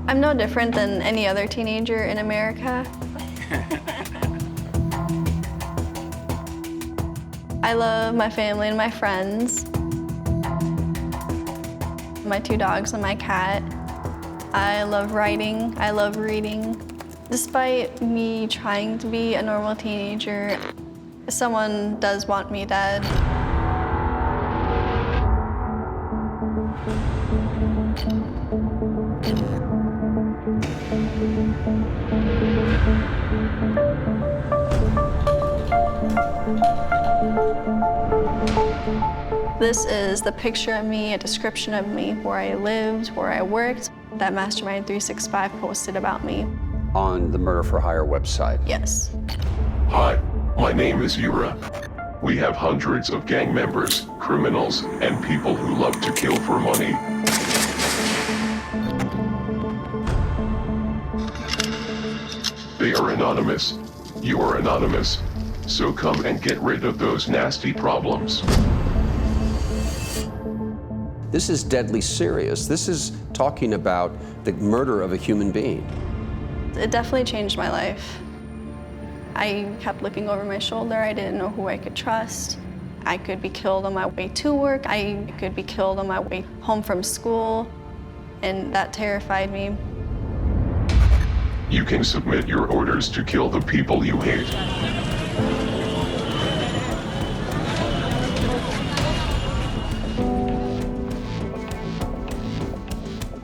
I'm no different than any other teenager in America. I love my family and my friends, my 2 dogs and my cat. I love writing, I love reading. Despite me trying to be a normal teenager, someone does want me dead. This is the picture of me, a description of me, where I lived, where I worked, that Mastermind 365 posted about me. On the Murder for Hire website? Yes. Hi, my name is Yura. We have hundreds of gang members, criminals, and people who love to kill for money. They are anonymous. You are anonymous. So come and get rid of those nasty problems. This is deadly serious. This is talking about the murder of a human being. It definitely changed my life. I kept looking over my shoulder. I didn't know who I could trust. I could be killed on my way to work. I could be killed on my way home from school, and that terrified me. You can submit your orders to kill the people you hate.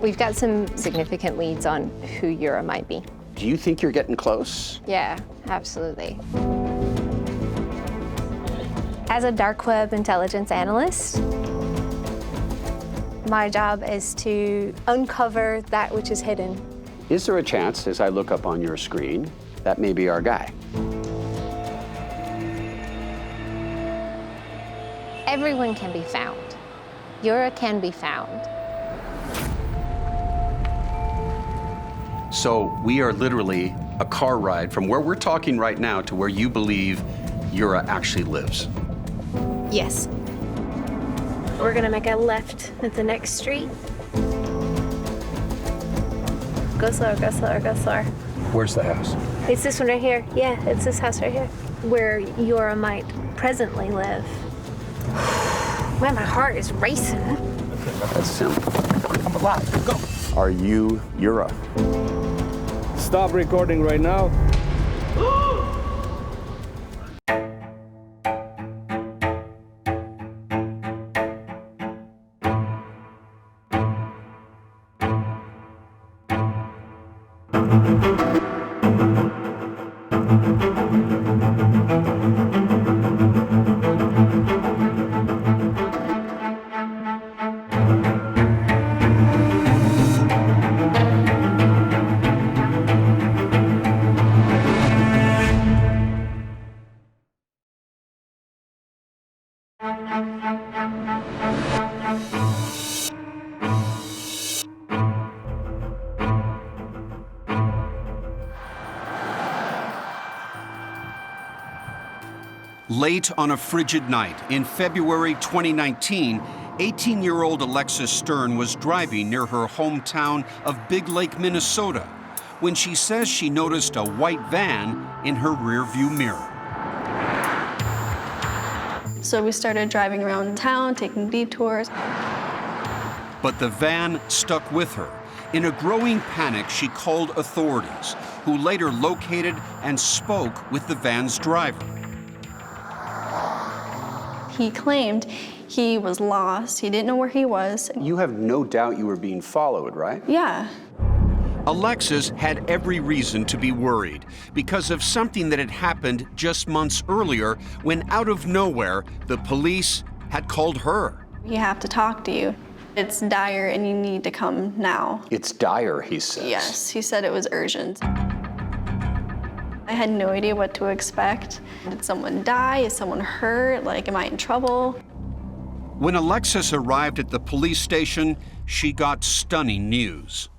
We've got some significant leads on who Yura might be. Do you think you're getting close? Yeah, absolutely. As a dark web intelligence analyst, my job is to uncover that which is hidden. Is there a chance, as I look up on your screen, that may be our guy? Everyone can be found. Yura can be found. So we are literally a car ride from where we're talking right now to where you believe Yura actually lives. Yes. We're gonna make a left at the next street. Go slower, go slower, go slower. Where's the house? It's this one right here. Yeah, it's this house right here, where Yura might presently live. Man, my heart is racing. That's simple. I'm alive. Go. Are you Yura? Stop recording right now. Late on a frigid night in February 2019, 18-year-old Alexis Stern was driving near her hometown of Big Lake, Minnesota, when she says she noticed a white van in her rearview mirror. So we started driving around town, taking detours. But the van stuck with her. In a growing panic, she called authorities, who later located and spoke with the van's driver. He claimed he was lost. He didn't know where he was. You have no doubt you were being followed, right? Yeah. Alexis had every reason to be worried because of something that had happened just months earlier when, out of nowhere, the police had called her. We have to talk to you. It's dire and you need to come now. It's dire, he says. Yes, he said it was urgent. I had no idea what to expect. Did someone die? Is someone hurt? Like, am I in trouble? When Alexis arrived at the police station, she got stunning news.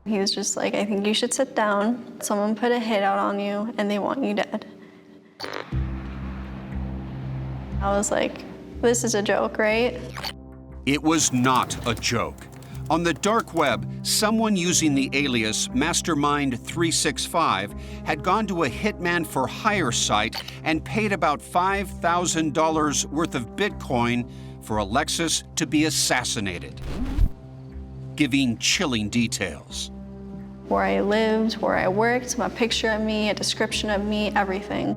He was just like, I think you should sit down. Someone put a hit out on you and they want you dead. I was like, this is a joke, right? It was not a joke. On the dark web, someone using the alias Mastermind 365 had gone to a hitman for hire site and paid about $5,000 worth of Bitcoin for Alexis to be assassinated, giving chilling details. Where I lived, where I worked, a picture of me, a description of me, everything.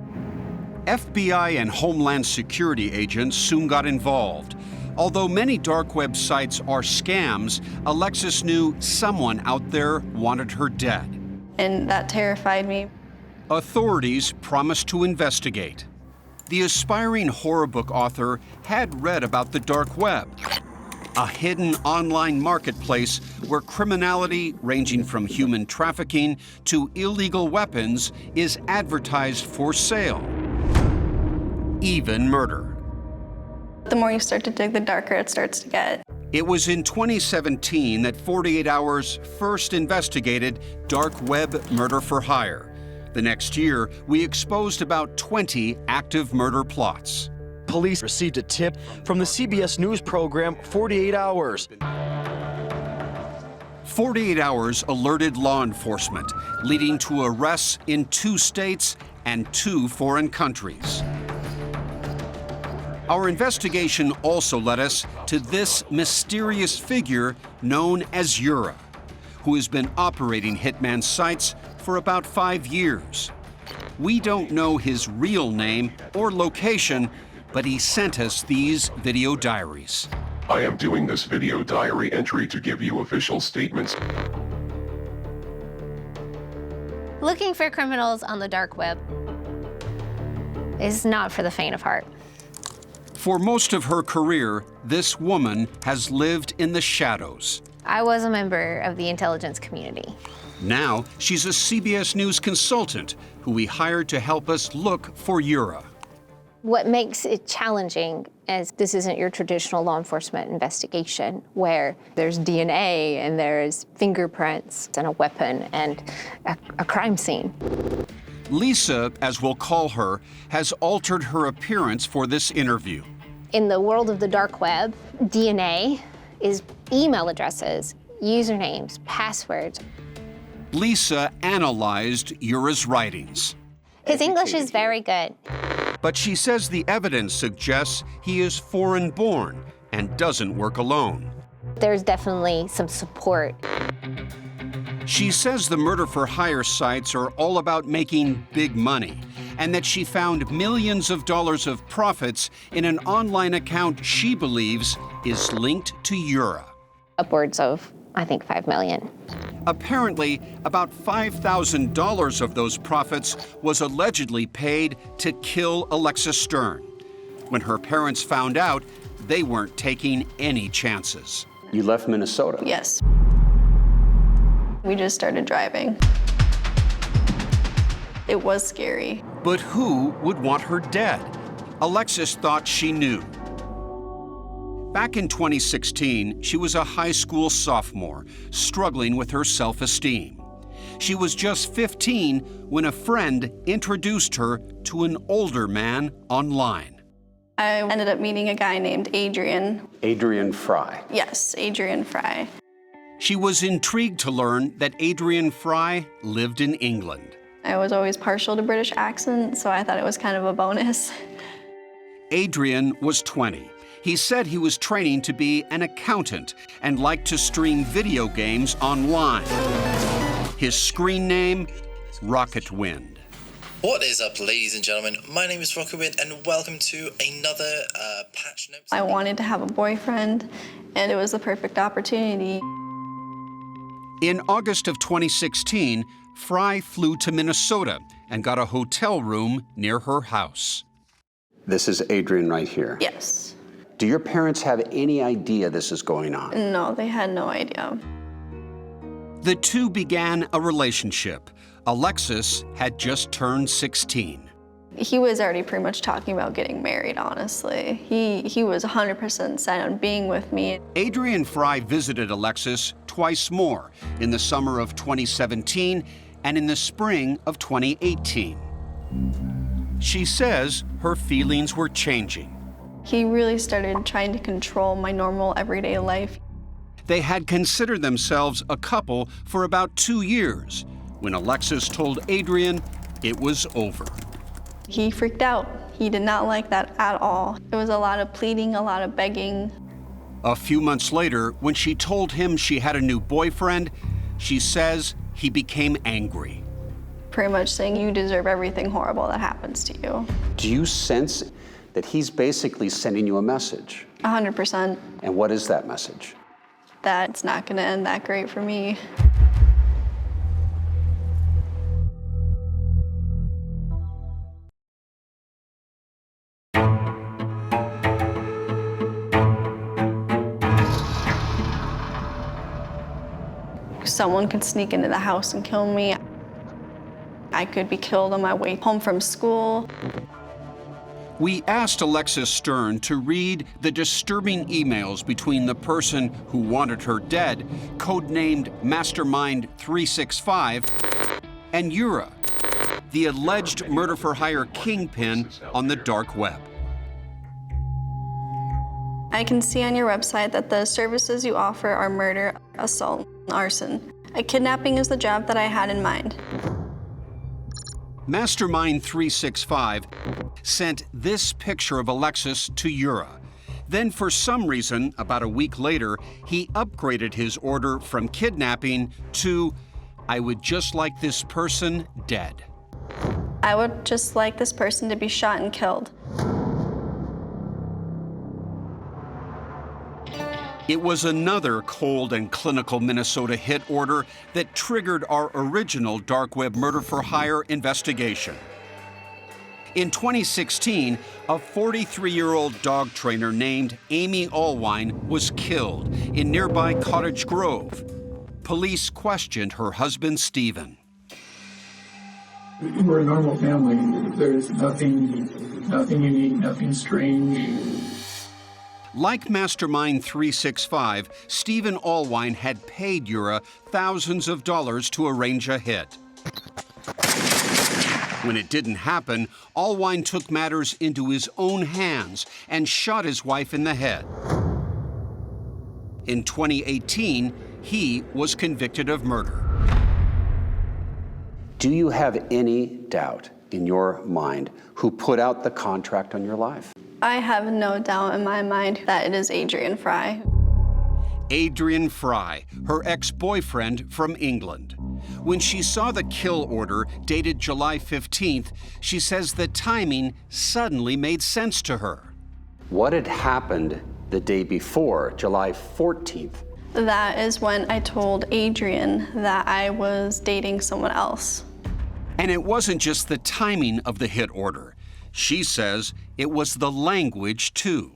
FBI and Homeland Security agents soon got involved. Although many dark web sites are scams, Alexis knew someone out there wanted her dead. And that terrified me. Authorities promised to investigate. The aspiring horror book author had read about the dark web, a hidden online marketplace where criminality ranging from human trafficking to illegal weapons is advertised for sale, even murder. The more you start to dig, the darker it starts to get. It was in 2017 that 48 Hours first investigated dark web murder for hire. The next year, we exposed about 20 active murder plots. Police received a tip from the CBS News program 48 Hours. 48 Hours alerted law enforcement, leading to arrests in 2 states and 2 foreign countries. Our investigation also led us to this mysterious figure known as Yura, who has been operating hitman sites for about 5 years. We don't know his real name or location, but he sent us these video diaries. I am doing this video diary entry to give you official statements. Looking for criminals on the dark web is not for the faint of heart. For most of her career, this woman has lived in the shadows. I was a member of the intelligence community. Now, she's a CBS News consultant who we hired to help us look for Yura. What makes it challenging is this isn't your traditional law enforcement investigation where there's DNA and there's fingerprints and a weapon and a crime scene. Lisa, as we'll call her, has altered her appearance for this interview. In the world of the dark web, DNA is email addresses, usernames, passwords. Lisa analyzed Yura's writings. His English is very good. But she says the evidence suggests he is foreign-born and doesn't work alone. There's definitely some support. She says the murder-for-hire sites are all about making big money, and that she found millions of dollars of profits in an online account she believes is linked to Yura. Upwards of, I think, 5 million. Apparently, about $5,000 of those profits was allegedly paid to kill Alexis Stern. When her parents found out, they weren't taking any chances. You left Minnesota. Yes. We just started driving. It was scary. But who would want her dead? Alexis thought she knew. Back in 2016, she was a high school sophomore, struggling with her self-esteem. She was just 15 when a friend introduced her to an older man online. I ended up meeting a guy named Adrian. Adrian Fry. Yes, Adrian Fry. She was intrigued to learn that Adrian Fry lived in England. I was always partial to British accents, so I thought it was kind of a bonus. Adrian was 20. He said he was training to be an accountant and liked to stream video games online. His screen name, Rocket Wind. What is up, ladies and gentlemen? My name is Rocket Wind, and welcome to another Patch Notes. I wanted to have a boyfriend, and it was the perfect opportunity. In August of 2016, Fry flew to Minnesota and got a hotel room near her house. This is Adrian right here. Yes. Do your parents have any idea this is going on? No, they had no idea. The two began a relationship. Alexis had just turned 16. He was already pretty much talking about getting married, honestly. He was 100% set on being with me. Adrian Fry visited Alexis twice more, in the summer of 2017 and in the spring of 2018. She says her feelings were changing. He really started trying to control my normal everyday life. They had considered themselves a couple for about 2 years when Alexis told Adrian it was over. He freaked out. He did not like that at all. It was a lot of pleading, a lot of begging. A few months later, when she told him she had a new boyfriend, she says he became angry. Pretty much saying, you deserve everything horrible that happens to you. Do you sense that he's basically sending you a message? 100%. And what is that message? That it's not gonna end that great for me. Someone could sneak into the house and kill me. I could be killed on my way home from school. We asked Alexis Stern to read the disturbing emails between the person who wanted her dead, codenamed Mastermind 365, and Yura, the alleged murder-for-hire kingpin on the dark web. I can see on your website that the services you offer are murder, assault, and arson. A kidnapping is the job that I had in mind. Mastermind 365 sent this picture of Alexis to Yura. Then, for some reason, about a week later, he upgraded his order from kidnapping to, I would just like this person dead. I would just like this person to be shot and killed. It was another cold and clinical Minnesota hit order that triggered our original dark web murder-for-hire investigation. In 2016, a 43-year-old dog trainer named Amy Allwine was killed in nearby Cottage Grove. Police questioned her husband, Stephen. We're a normal family. There's nothing unique, nothing strange. Like Mastermind 365, Stephen Allwine had paid Yura thousands of dollars to arrange a hit. When it didn't happen, Allwine took matters into his own hands and shot his wife in the head. In 2018, he was convicted of murder. Do you have any doubt in your mind who put out the contract on your life? I have no doubt in my mind that it is Adrian Fry. Adrian Fry, her ex-boyfriend from England. When she saw the kill order dated July 15th, she says the timing suddenly made sense to her. What had happened the day before, July 14th? That is when I told Adrian that I was dating someone else. And it wasn't just the timing of the hit order. She says it was the language, too.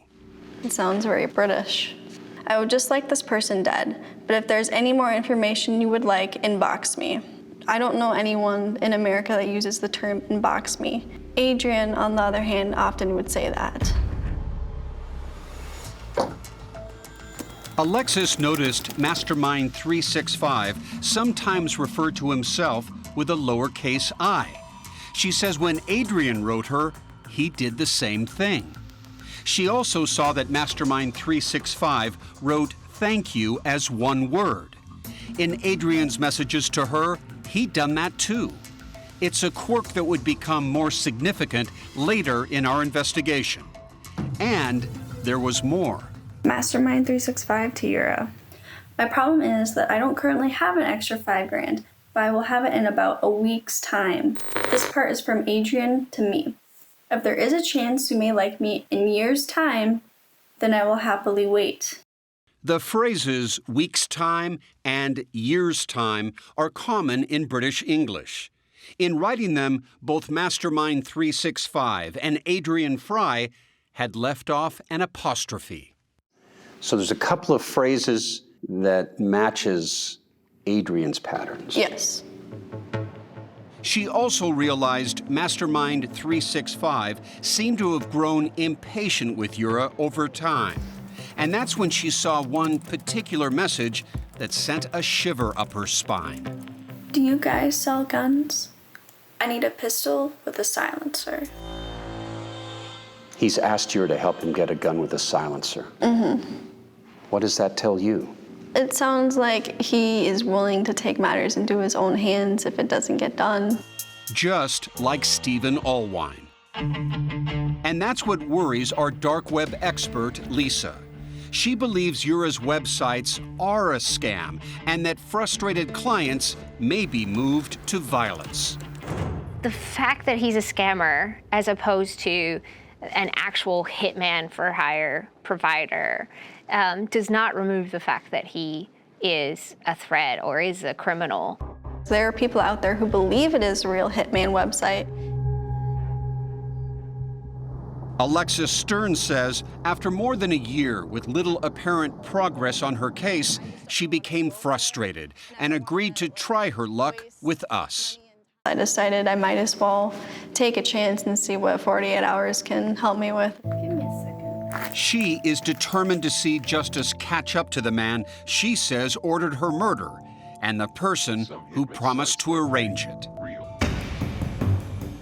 It sounds very British. I would just like this person dead, but if there's any more information you would like, inbox me. I don't know anyone in America that uses the term inbox me. Adrian, on the other hand, often would say that. Alexis noticed Mastermind 365 sometimes referred to himself with a lowercase I. She says when Adrian wrote her, he did the same thing. She also saw that Mastermind 365 wrote thank you as one word. In Adrian's messages to her, he'd done that too. It's a quirk that would become more significant later in our investigation. And there was more. Mastermind 365 to Yura. My problem is that I don't currently have an extra $5,000, but I will have it in about a week's time. This part is from Adrian to me. If there is a chance you may like me in years' time, then I will happily wait. The phrases week's time and year's time are common in British English. In writing them, both Mastermind 365 and Adrian Fry had left off an apostrophe. So there's a couple of phrases that matches Adrian's patterns. Yes. She also realized Mastermind 365 seemed to have grown impatient with Yura over time. And that's when she saw one particular message that sent a shiver up her spine. Do you guys sell guns? I need a pistol with a silencer. He's asked Yura to help him get a gun with a silencer. Mm-hmm. What does that tell you? It sounds like he is willing to take matters into his own hands if it doesn't get done. Just like Stephen Allwine. And that's what worries our dark web expert, Lisa. She believes Ura's websites are a scam and that frustrated clients may be moved to violence. The fact that he's a scammer as opposed to an actual hitman for hire provider does not remove the fact that he is a threat or is a criminal. There are people out there who believe it is a real hitman website. Alexis Stern says after more than a year with little apparent progress on her case, she became frustrated and agreed to try her luck with us. I decided I might as well take a chance and see what 48 hours can help me with. Give me a second. She is determined to see justice catch up to the man she says ordered her murder and the person who promised to arrange it.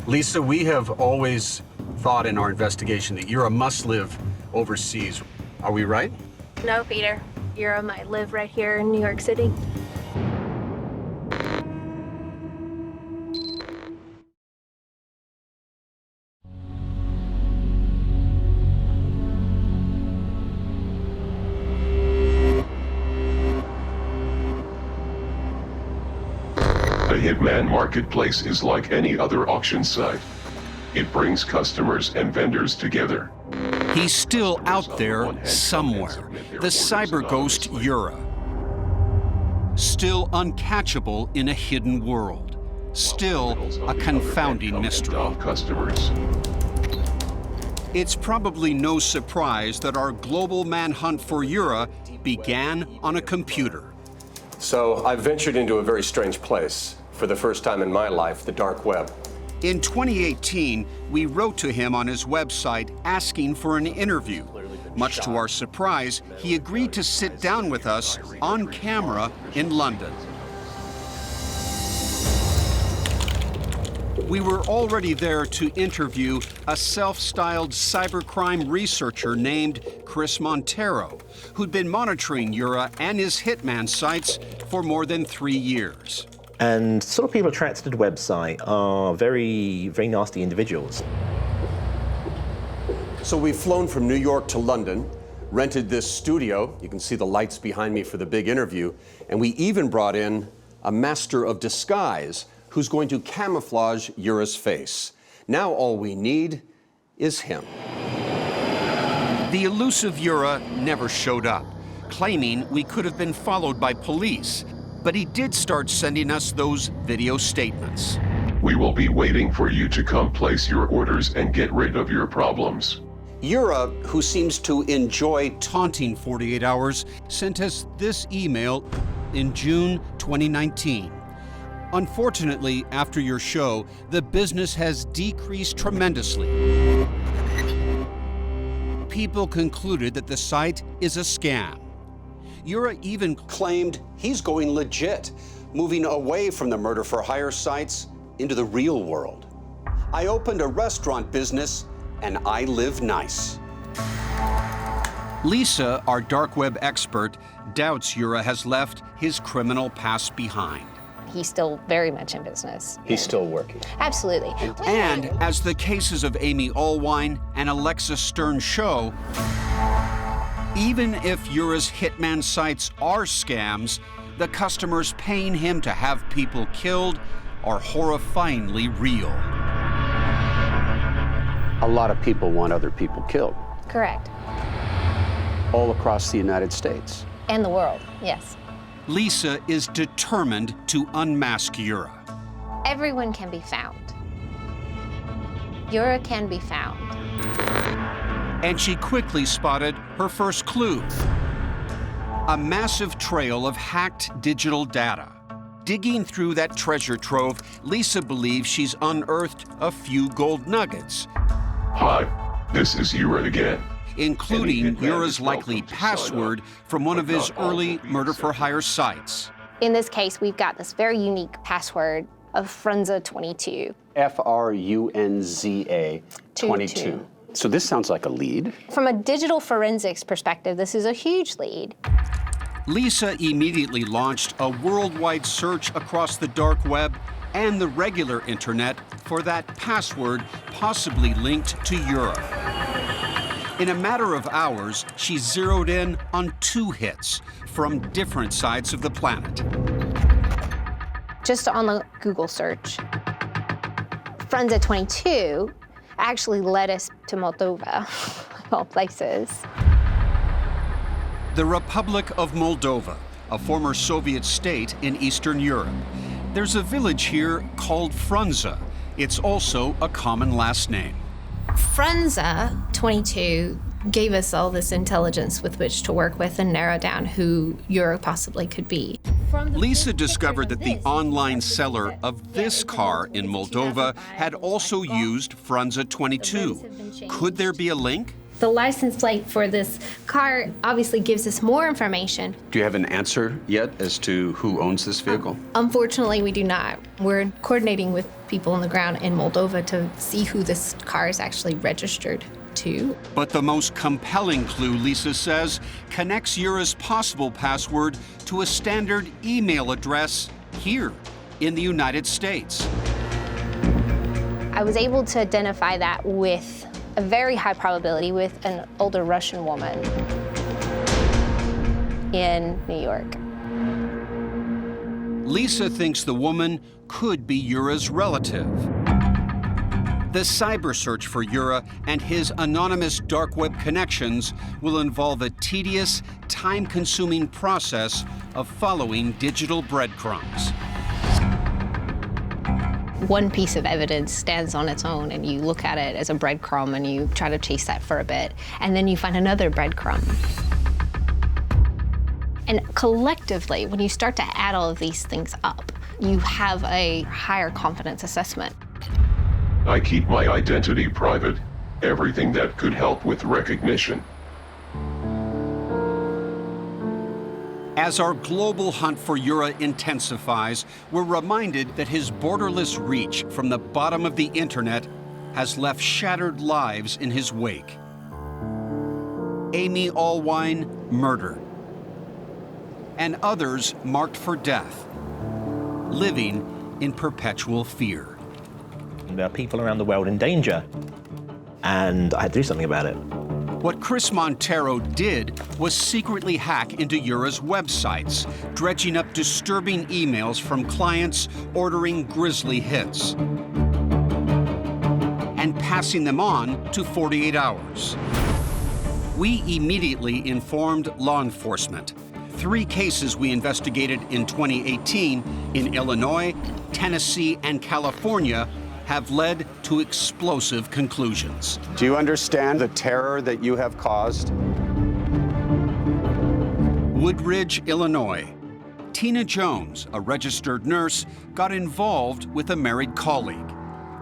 Lisa, we have always thought in our investigation that Ura must live overseas. Are we right? No, Peter. Ura might live right here in New York City. The Hitman Marketplace is like any other auction site. It brings customers and vendors together. He's still out there somewhere, the cyber ghost Ura. Still uncatchable in a hidden world. Still a confounding mystery. Customers. It's probably no surprise that our global manhunt for Ura began on a computer. So I ventured into a very strange place. For the first time in my life, the dark web. In 2018, we wrote to him on his website asking for an interview. Much to our surprise, he agreed to sit down with us on camera in London. We were already there to interview a self-styled cybercrime researcher named Chris Montero, who'd been monitoring Ura and his hitman sites for more than 3 years. And sort of people attracted to the website are very, very nasty individuals. So we've flown from New York to London, rented this studio. You can see the lights behind me for the big interview. And we even brought in a master of disguise who's going to camouflage Ura's face. Now all we need is him. The elusive Ura never showed up, claiming we could have been followed by police. But he did start sending us those video statements. We will be waiting for you to come place your orders and get rid of your problems. Ura, who seems to enjoy taunting 48 Hours, sent us this email in June 2019. Unfortunately, after your show, the business has decreased tremendously. People concluded that the site is a scam. Ura even claimed he's going legit, moving away from the murder-for-hire sites into the real world. I opened a restaurant business, and I live nice. Lisa, our dark web expert, doubts Ura has left his criminal past behind. He's still very much in business. He's still working. Absolutely. And as the cases of Amy Allwine and Alexis Stern show, even if Ura's hitman sites are scams, the customers paying him to have people killed are horrifyingly real. A lot of people want other people killed. Correct. All across the United States. And the world, yes. Lisa is determined to unmask Ura. Everyone can be found. Ura can be found. And she quickly spotted her first clue. A massive trail of hacked digital data. Digging through that treasure trove, Lisa believes she's unearthed a few gold nuggets. Hi, this is Ura again. Including Ura's likely password from one of his early murder-for-hire sites. In this case, we've got this very unique password of Frunza22. Frunza 22. So this sounds like a lead. From a digital forensics perspective, this is a huge lead. Lisa immediately launched a worldwide search across the dark web and the regular internet for that password possibly linked to Europe. In a matter of hours, she zeroed in on 2 hits from different sides of the planet. Just on the Google search, Frunza 22 actually led us to Moldova, of all places. The Republic of Moldova, a former Soviet state in Eastern Europe. There's a village here called Frunza. It's also a common last name. Frunza 22 gave us all this intelligence with which to work with and narrow down who Euro possibly could be. Lisa discovered that the online seller of this car in Moldova had also used Frunza 22. Could there be a link? The license plate for this car obviously gives us more information. Do you have an answer yet as to who owns this vehicle? Unfortunately, we do not. We're coordinating with people on the ground in Moldova to see who this car is actually registered to. But the most compelling clue, Lisa says, connects Yura's possible password to a standard email address here in the United States. I was able to identify that with a very high probability with an older Russian woman in New York. Lisa thinks the woman could be Yura's relative. The cyber search for Yura and his anonymous dark web connections will involve a tedious, time-consuming process of following digital breadcrumbs. One piece of evidence stands on its own, and you look at it as a breadcrumb and you try to chase that for a bit, and then you find another breadcrumb. And collectively, when you start to add all of these things up, you have a higher confidence assessment. I keep my identity private. Everything that could help with recognition. As our global hunt for Yura intensifies, we're reminded that his borderless reach from the bottom of the internet has left shattered lives in his wake. Amy Allwine, murdered. And others marked for death, living in perpetual fear. There are people around the world in danger, and I had to do something about it. What Chris Montero did was secretly hack into Yura's websites, dredging up disturbing emails from clients ordering grisly hits, and passing them on to 48 Hours. We immediately informed law enforcement. 3 cases we investigated in 2018 in Illinois, Tennessee, and California have led to explosive conclusions. Do you understand the terror that you have caused? Woodridge, Illinois. Tina Jones, a registered nurse, got involved with a married colleague.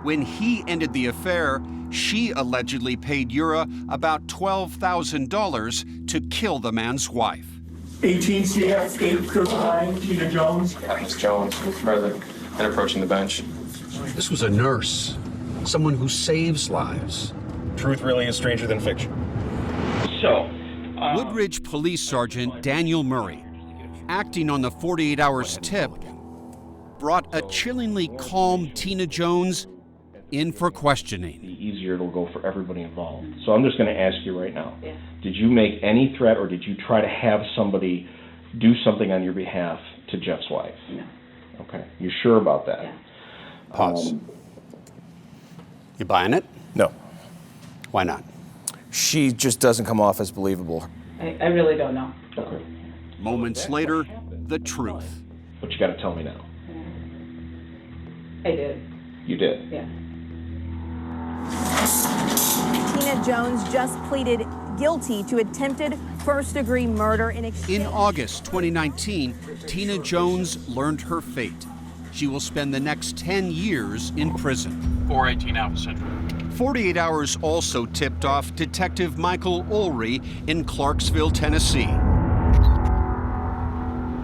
When he ended the affair, she allegedly paid Yura about $12,000 to kill the man's wife. 18 CF 899, Tina Jones. Miss Jones was present and approaching the bench. This was a nurse, someone who saves lives. Truth really is stranger than fiction. Woodridge Police Sergeant Daniel Murray, acting on the 48 Hours tip, brought a chillingly calm Tina Jones in for questioning. The easier it'll go for everybody involved. So I'm just going to ask you right now, did you make any threat or did you try to have somebody do something on your behalf to Jeff's wife? No. Okay, you sure about that? Yeah. Pause. You buying it? No. Why not? She just doesn't come off as believable. I really don't know. Okay. Moments later, the truth. But you got to tell me now. I did. You did? Yeah. Tina Jones just pleaded guilty to attempted first-degree murder in exchange. In August 2019, Tina Jones learned her fate. She will spend the next 10 years in prison. 418 Alpha Central. 48 Hours also tipped off Detective Michael Ulrey in Clarksville, Tennessee,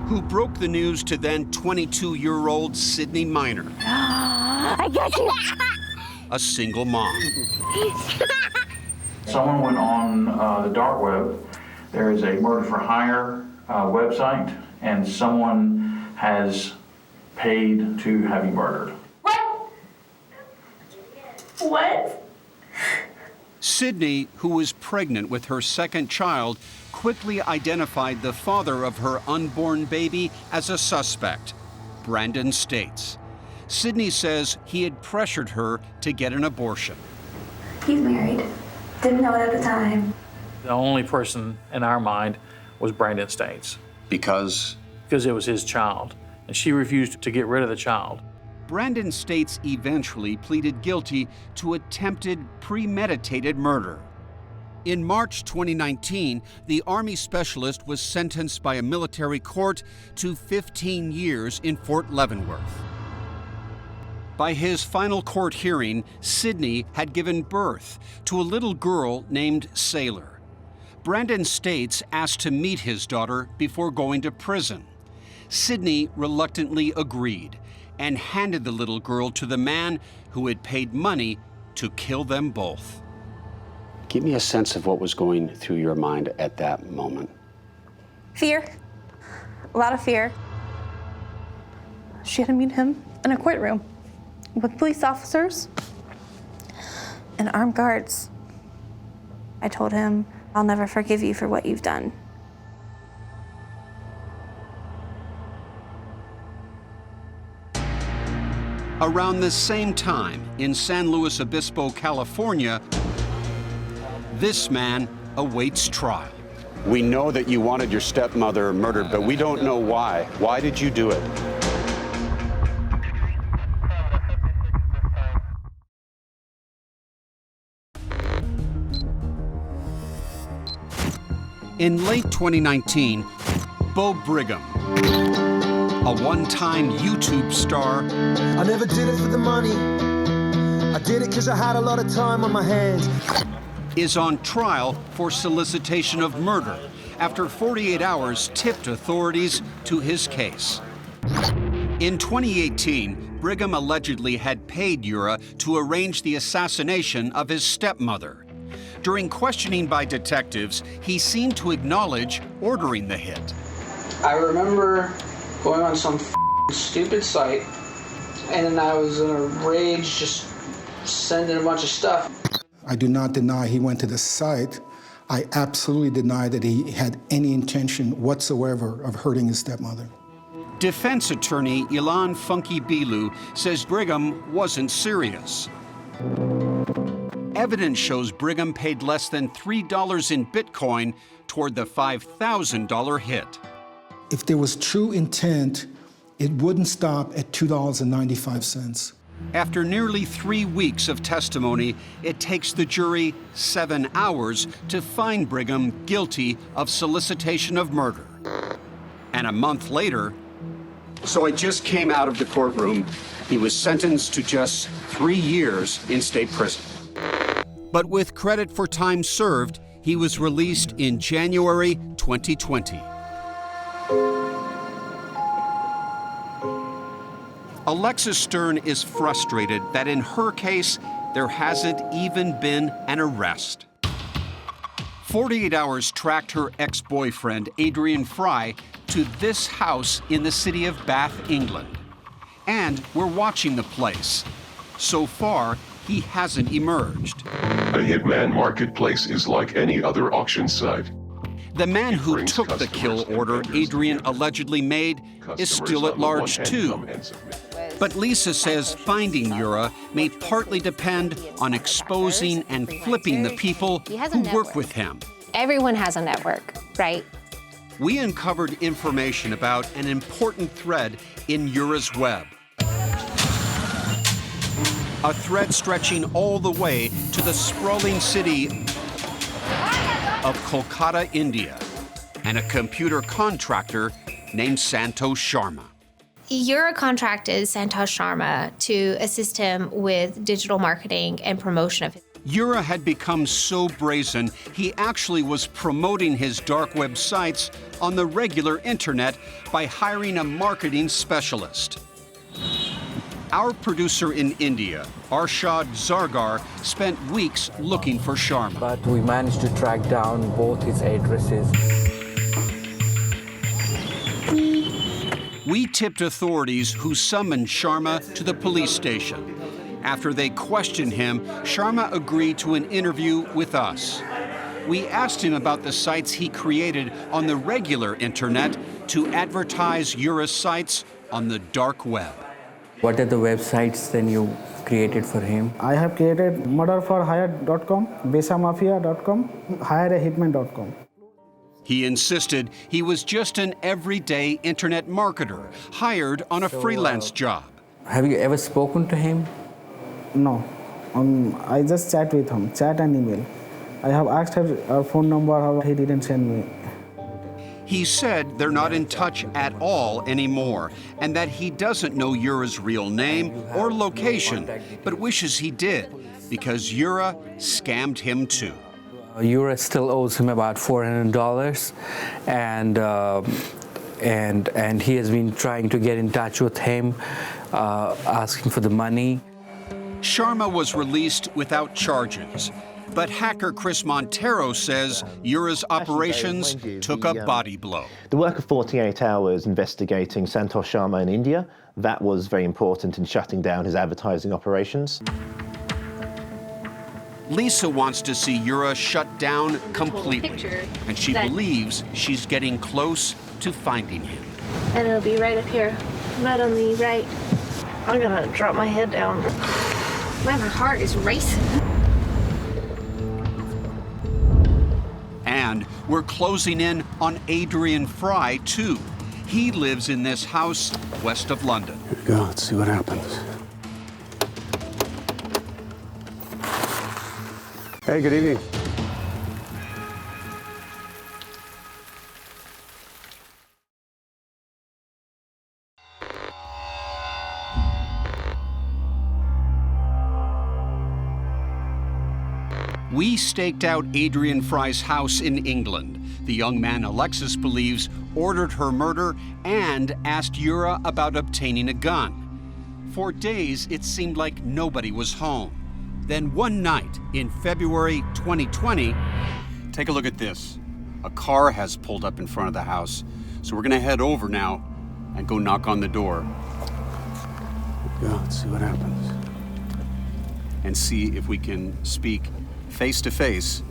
who broke the news to then 22-year-old Sydney Minor. I got you. A single mom. Someone went on the dark web. There is a murder for hire website, and someone has paid to have you murdered. What? Sydney, who was pregnant with her second child, quickly identified the father of her unborn baby as a suspect, Brandon States. Sydney says he had pressured her to get an abortion. He's married. Didn't know it at the time. The only person in our mind was Brandon States. Because? Because it was his child, and she refused to get rid of the child. Brandon States eventually pleaded guilty to attempted premeditated murder. In March 2019, the Army specialist was sentenced by a military court to 15 years in Fort Leavenworth. By his final court hearing, Sydney had given birth to a little girl named Sailor. Brandon States asked to meet his daughter before going to prison. Sydney reluctantly agreed and handed the little girl to the man who had paid money to kill them both. Give me a sense of what was going through your mind at that moment. Fear. A lot of fear. She had to meet him in a courtroom with police officers and armed guards. I told him, I'll never forgive you for what you've done. Around the same time, in San Luis Obispo, California, this man awaits trial. We know that you wanted your stepmother murdered, but we don't know why. Why did you do it? In late 2019, Bo Brigham, a one-time YouTube star, I never did it for the money. I did it because I had a lot of time on my hands. Is on trial for solicitation of murder after 48 hours tipped authorities to his case. In 2018, Brigham allegedly had paid Ura to arrange the assassination of his stepmother. During questioning by detectives, he seemed to acknowledge ordering the hit. I remember going on some stupid site, and then I was in a rage just sending a bunch of stuff. I do not deny he went to the site. I absolutely deny that he had any intention whatsoever of hurting his stepmother. Defense attorney Ilan Funky Bilu says Brigham wasn't serious. Evidence shows Brigham paid less than $3 in Bitcoin toward the $5,000 hit. If there was true intent, it wouldn't stop at $2.95. After nearly 3 weeks of testimony, it takes the jury 7 hours to find Brigham guilty of solicitation of murder. And a month later... So I just came out of the courtroom. He was sentenced to just 3 years in state prison. But with credit for time served, he was released in January 2020. Alexis Stern is frustrated that in her case, there hasn't even been an arrest. 48 Hours tracked her ex-boyfriend, Adrian Fry, to this house in the city of Bath, England. And we're watching the place. So far, he hasn't emerged. A hitman marketplace is like any other auction site. The man who took the kill order Adrian allegedly made is still at large too. But Lisa says finding Ura may partly depend on exposing and flipping the people who work with him. Everyone has a network, right? We uncovered information about an important thread in Ura's web. A thread stretching all the way to the sprawling city of Kolkata, India, and a computer contractor named Santosh Sharma. Ura contracted Santosh Sharma to assist him with digital marketing and promotion of his. Ura had become so brazen, he actually was promoting his dark web sites on the regular internet by hiring a marketing specialist. Our producer in India, Arshad Zargar, spent weeks looking for Sharma. But we managed to track down both his addresses. We tipped authorities who summoned Sharma to the police station. After they questioned him, Sharma agreed to an interview with us. We asked him about the sites he created on the regular internet to advertise Yura's sites on the dark web. What are the websites then you created for him? I have created murderforhire.com, besamafia.com, hireahitman.com. He insisted he was just an everyday internet marketer, hired on a freelance job. Have you ever spoken to him? No. I just chat with him, chat and email. I have asked her phone number, he didn't send me. He said they're not in touch at all anymore, and that he doesn't know Yura's real name or location, but wishes he did, because Yura scammed him too. Yura still owes him about $400, and he has been trying to get in touch with him, asking for the money. Sharma was released without charges, but hacker Chris Montero says Yura's operations took a body blow. The work of 48 hours investigating Santosh Sharma in India, that was very important in shutting down his advertising operations. Lisa wants to see Yura shut down completely, and she believes she's getting close to finding him. And it'll be right up here, right on the right. I'm gonna drop my head down. My heart is racing. And we're closing in on Adrian Fry, too. He lives in this house west of London. Here we go, let's see what happens. Hey, good evening. We staked out Adrian Fry's house in England. The young man Alexis believes ordered her murder and asked Yura about obtaining a gun. For days, it seemed like nobody was home. Then one night in February 2020, take a look at this. A car has pulled up in front of the house. So we're gonna head over now and go knock on the door. Yeah, let's see what happens. And see if we can speak face to face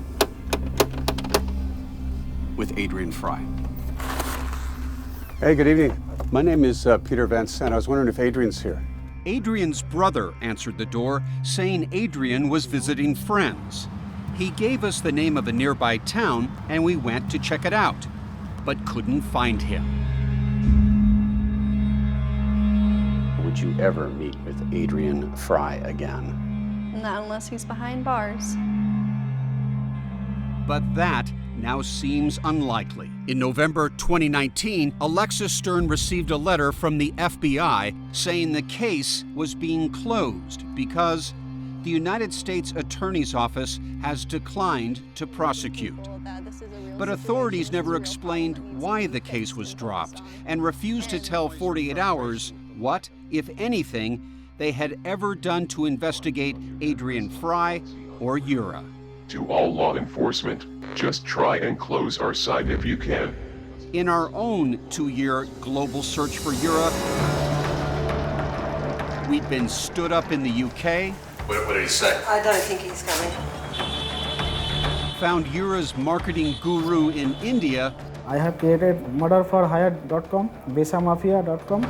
with Adrian Fry. Hey, good evening. My name is Peter Van Sant. I was wondering if Adrian's here. Adrian's brother answered the door, saying Adrian was visiting friends. He gave us the name of a nearby town, and we went to check it out, but couldn't find him. Would you ever meet with Adrian Fry again? Not unless he's behind bars. But that now seems unlikely. In November 2019, Alexis Stern received a letter from the FBI saying the case was being closed because the United States Attorney's Office has declined to prosecute. But authorities never explained why the case was dropped and refused to tell 48 Hours what, if anything, they had ever done to investigate Adrian Fry or Yura. To all law enforcement, just try and close our site if you can. In our own 2-year global search for Yura, we'd been stood up in the UK. What did he say? I don't think he's coming. Found Yura's marketing guru in India. I have created murderforhire.com, besamafia.com.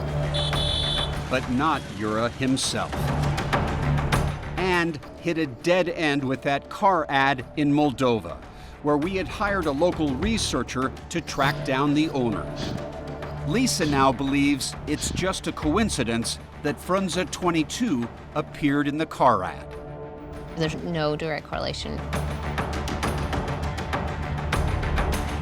But not Yura himself. And hit a dead end with that car ad in Moldova, where we had hired a local researcher to track down the owners. Lisa now believes it's just a coincidence that Frunze 22 appeared in the car ad. There's no direct correlation.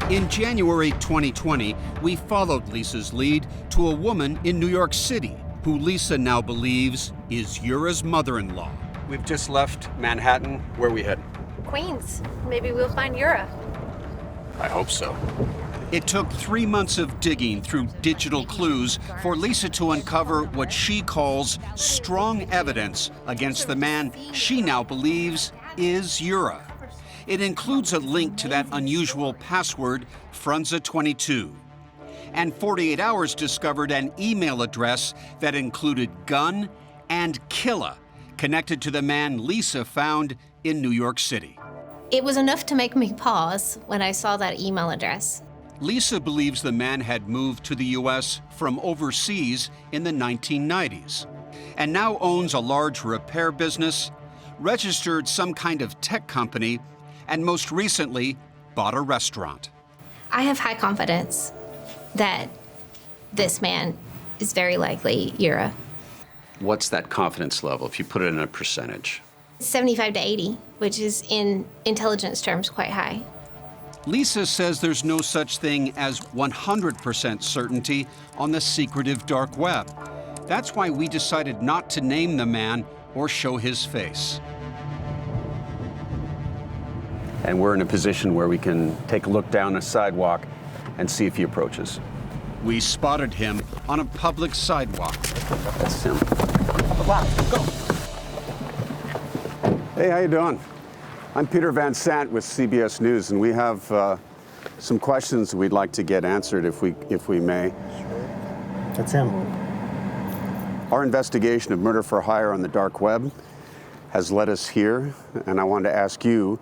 In January 2020, we followed Lisa's lead to a woman in New York City who Lisa now believes is Yura's mother-in-law. We've just left Manhattan. Where are we heading? Queens. Maybe we'll find Yura. I hope so. It took 3 months of digging through digital clues for Lisa to uncover what she calls strong evidence against the man she now believes is Yura. It includes a link to that unusual password, Frunze 22. And 48 Hours discovered an email address that included gun and killer, connected to the man Lisa found in New York City. It was enough to make me pause when I saw that email address. Lisa believes the man had moved to the U.S. from overseas in the 1990s and now owns a large repair business, registered some kind of tech company, and most recently bought a restaurant. I have high confidence that this man is very likely Yura. What's that confidence level if you put it in a percentage? 75 to 80, which is in intelligence terms quite high. Lisa says there's no such thing as 100% certainty on the secretive dark web. That's why we decided not to name the man or show his face. And we're in a position where we can take a look down a sidewalk and see if he approaches. We spotted him on a public sidewalk. That's him. Wow, go. Hey, how you doing? I'm Peter Van Sant with CBS News, and we have some questions we'd like to get answered if we may. That's him. Our investigation of murder for hire on the dark web has led us here, and I wanted to ask you,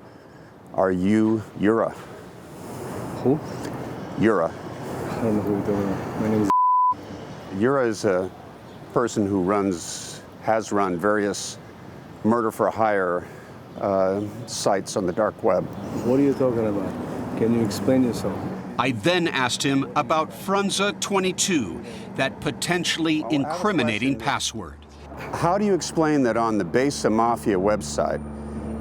are you Yura? Who? Yura. I don't know who you're talking about. My name is Yura is a person who has run various murder for hire sites on the dark web. What are you talking about? Can you explain yourself? I then asked him about Frunza 22, that potentially incriminating password. How do you explain that on the Besa Mafia website,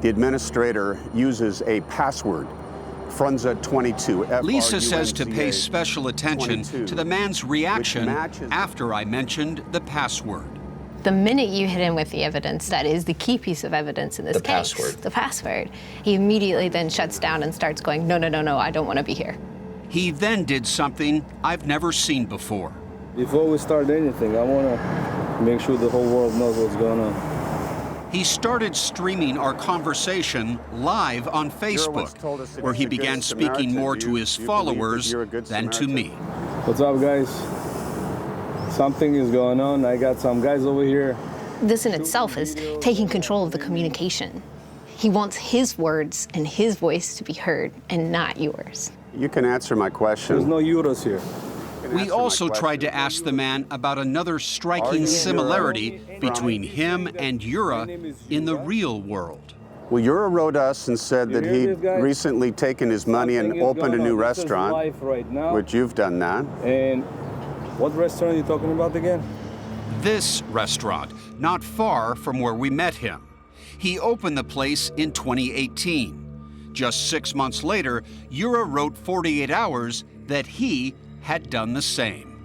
the administrator uses a password, Frunza 22? Lisa says to pay special attention to the man's reaction after I mentioned the password. The minute you hit him with the evidence, that is the key piece of evidence in this case. The password. He immediately then shuts down and starts going, no, no, no, no, I don't want to be here. He then did something I've never seen before. Before we start anything, I want to make sure the whole world knows what's going on. He started streaming our conversation live on Facebook, where he began speaking more to his followers than to me. What's up, guys? Something is going on. I got some guys over here. This in itself is taking control of the communication. He wants his words and his voice to be heard and not yours. You can answer my question. There's no Yuras here. We also tried to ask the man about another striking similarity between him and Yura in the real world. Well, Yura wrote us and said that he'd recently taken his money and opened a new restaurant, which you've done that. And what restaurant are you talking about again? This restaurant, not far from where we met him. He opened the place in 2018. Just 6 months later, Yura wrote 48 Hours that he had done the same.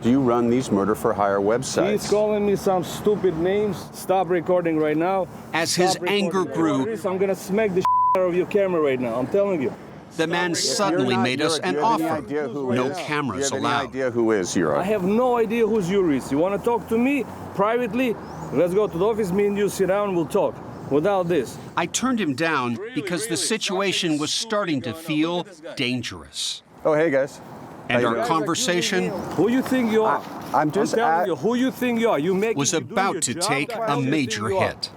Do you run these murder for hire websites? He's calling me some stupid names. Stop recording right now. As his anger grew, I'm gonna smack the out of your camera right now, I'm telling you. The man suddenly made us an offer. No cameras allowed. Do you have any idea who is Yura? I have no idea who's Yura is. You want to talk to me privately? Let's go to the office, me and you sit down, we'll talk. Without this. I turned him down because the situation was starting to feel dangerous. Oh, hey guys. And our conversation, who you think you are? I'm telling you, who you think you are? was about to take a major hit.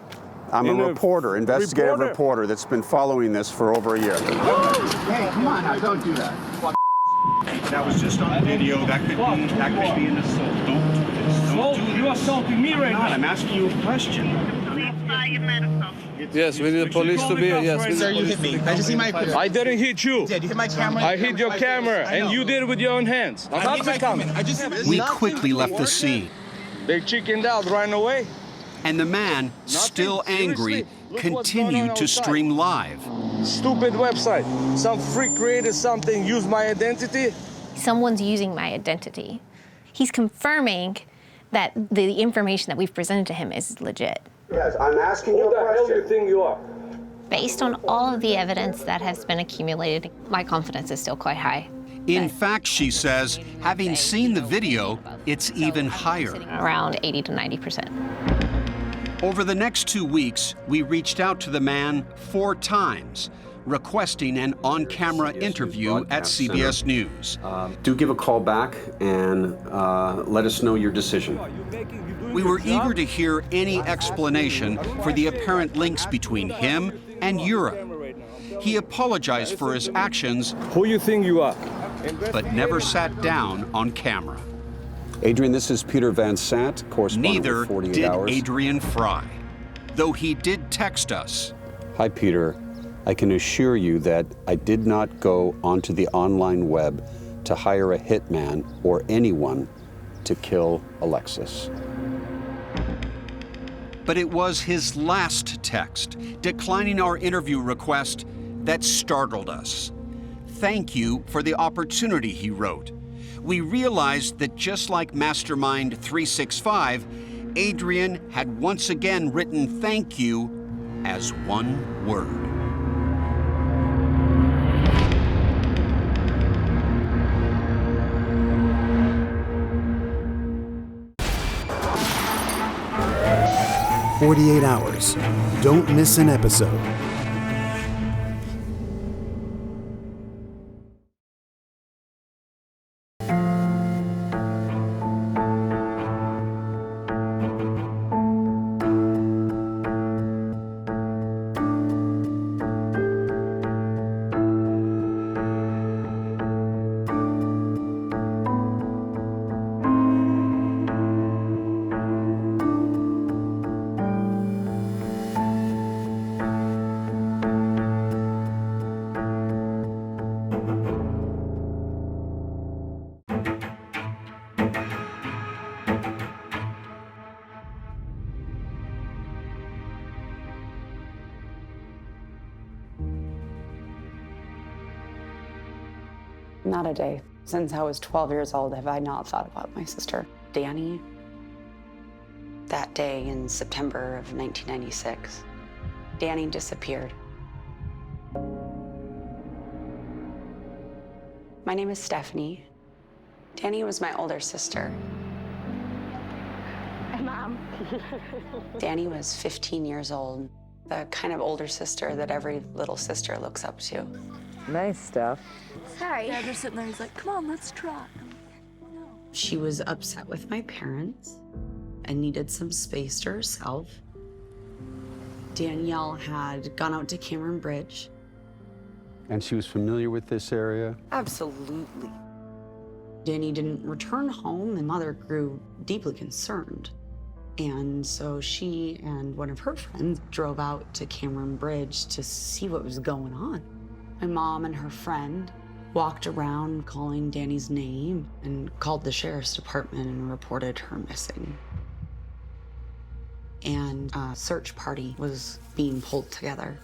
I'm a reporter, investigative reporter that's been following this for over a year. Hey, come on now, don't do that. That was just on video. That could be an assault. Don't do this. Don't do this. You're assaulting me right now. I'm asking you a question. Yes, we need the police to be here. Yes. Sir, you hit me. I just see my equipment. I didn't hit you. You did. You hit my camera. I hit your camera, and you did it with your own hands. We quickly left the scene. They chickened out, ran away. And the man, still angry, continued to stream live. Stupid website. Some freak created something, used my identity. Someone's using my identity. He's confirming that the information that we've presented to him is legit. Yes, I'm asking you a question. Who the hell do you think you are? Based on all of the evidence that has been accumulated, my confidence is still quite high. In fact, she says, having seen the video, it's even higher. Around 80 to 90%. Over the next 2 weeks, we reached out to the man 4 times, requesting an on-camera interview at CBS News. Do give a call back and let us know your decision. We were eager to hear any explanation for the apparent links between him and Europe. He apologized for his actions. Who you think you are? But never sat down on camera. Adrian, this is Peter Van Sant, correspondent Neither with 48 did Hours. Adrian Fry, though he did text us. Hi, Peter. I can assure you that I did not go onto the online web to hire a hitman or anyone to kill Alexis. But it was his last text, declining our interview request, that startled us. Thank you for the opportunity, he wrote. We realized that just like Mastermind 365, Adrian had once again written thank you as one word. "48 Hours. Don't miss an episode." Not a day since I was 12 years old have I not thought about my sister, Danny. That day in September of 1996, Danny disappeared. My name is Stephanie. Danny was my older sister. Mom. Danny was 15 years old, the kind of older sister that every little sister looks up to. Nice stuff. Sorry. Yeah, they're sitting there. He's like, come on, let's try. She was upset with my parents and needed some space to herself. Danielle had gone out to Cameron Bridge. And she was familiar with this area? Absolutely. Danny didn't return home, and Mother grew deeply concerned. And so she and one of her friends drove out to Cameron Bridge to see what was going on. My mom and her friend walked around calling Danny's name and called the sheriff's department and reported her missing. And a search party was being pulled together.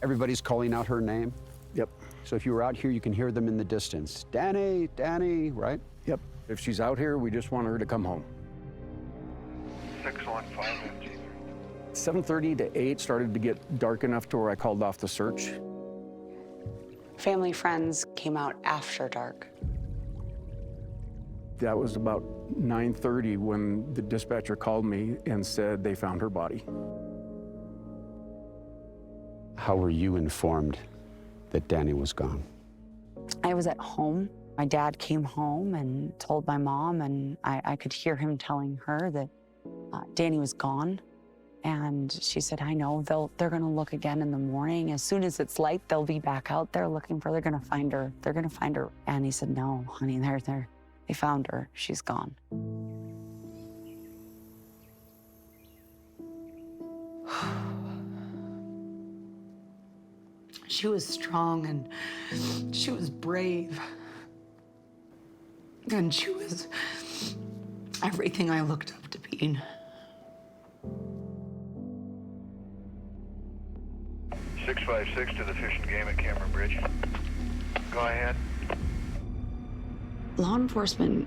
Everybody's calling out her name? Yep. So if you were out here, you can hear them in the distance. Danny, Danny, right? Yep. If she's out here, we just want her to come home. 615. 7:30 to 8 started to get dark enough to where I called off the search. Family friends came out after dark. That was about 9:30 when the dispatcher called me and said they found her body. How were you informed that Danny was gone? I was at home. My dad came home and told my mom, and I could hear him telling her that Danny was gone. And she said, I know, they're gonna look again in the morning. As soon as it's light, they'll be back out there looking for her. They're gonna find her. They're gonna find her. And he said, no, honey, they found her. She's gone. She was strong and she was brave. And she was everything I looked up to being. .656 to the Fish and Game at Cameron Bridge. Go ahead. Law enforcement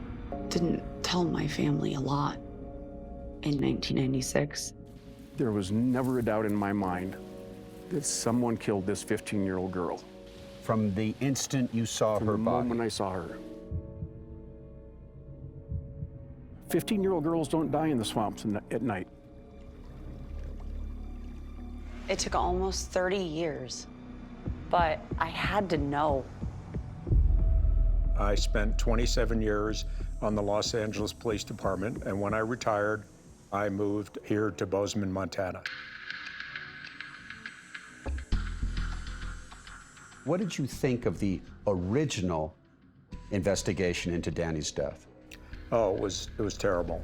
didn't tell my family a lot in 1996. There was never a doubt in my mind that someone killed this 15-year-old girl. From the instant you saw her body? From the moment I saw her. 15-year-old girls don't die in the swamps at night. It took almost 30 years but I had to know. I spent 27 years on the Los Angeles Police Department, and when I retired, I moved here to Bozeman, Montana. What did you think of the original investigation into Danny's death? Oh, it was terrible.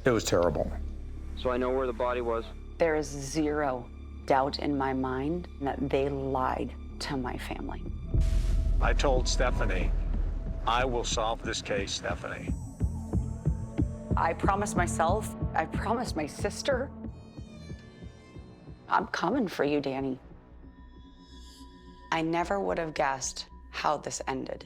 It was terrible. So I know where the body was. There is zero doubt in my mind that they lied to my family. I told Stephanie, I will solve this case, Stephanie. I promised myself, I promised my sister, I'm coming for you, Danny. I never would have guessed how this ended.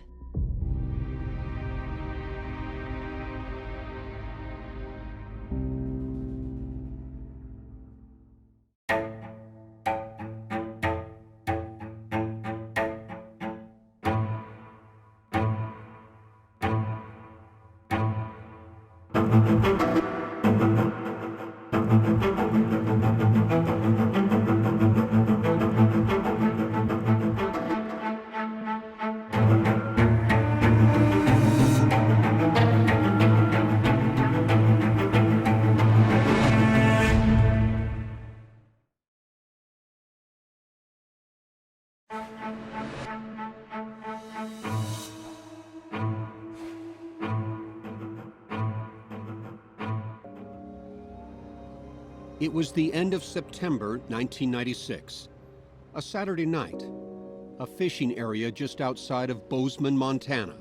It was the end of September 1996, a Saturday night, a fishing area just outside of Bozeman, Montana,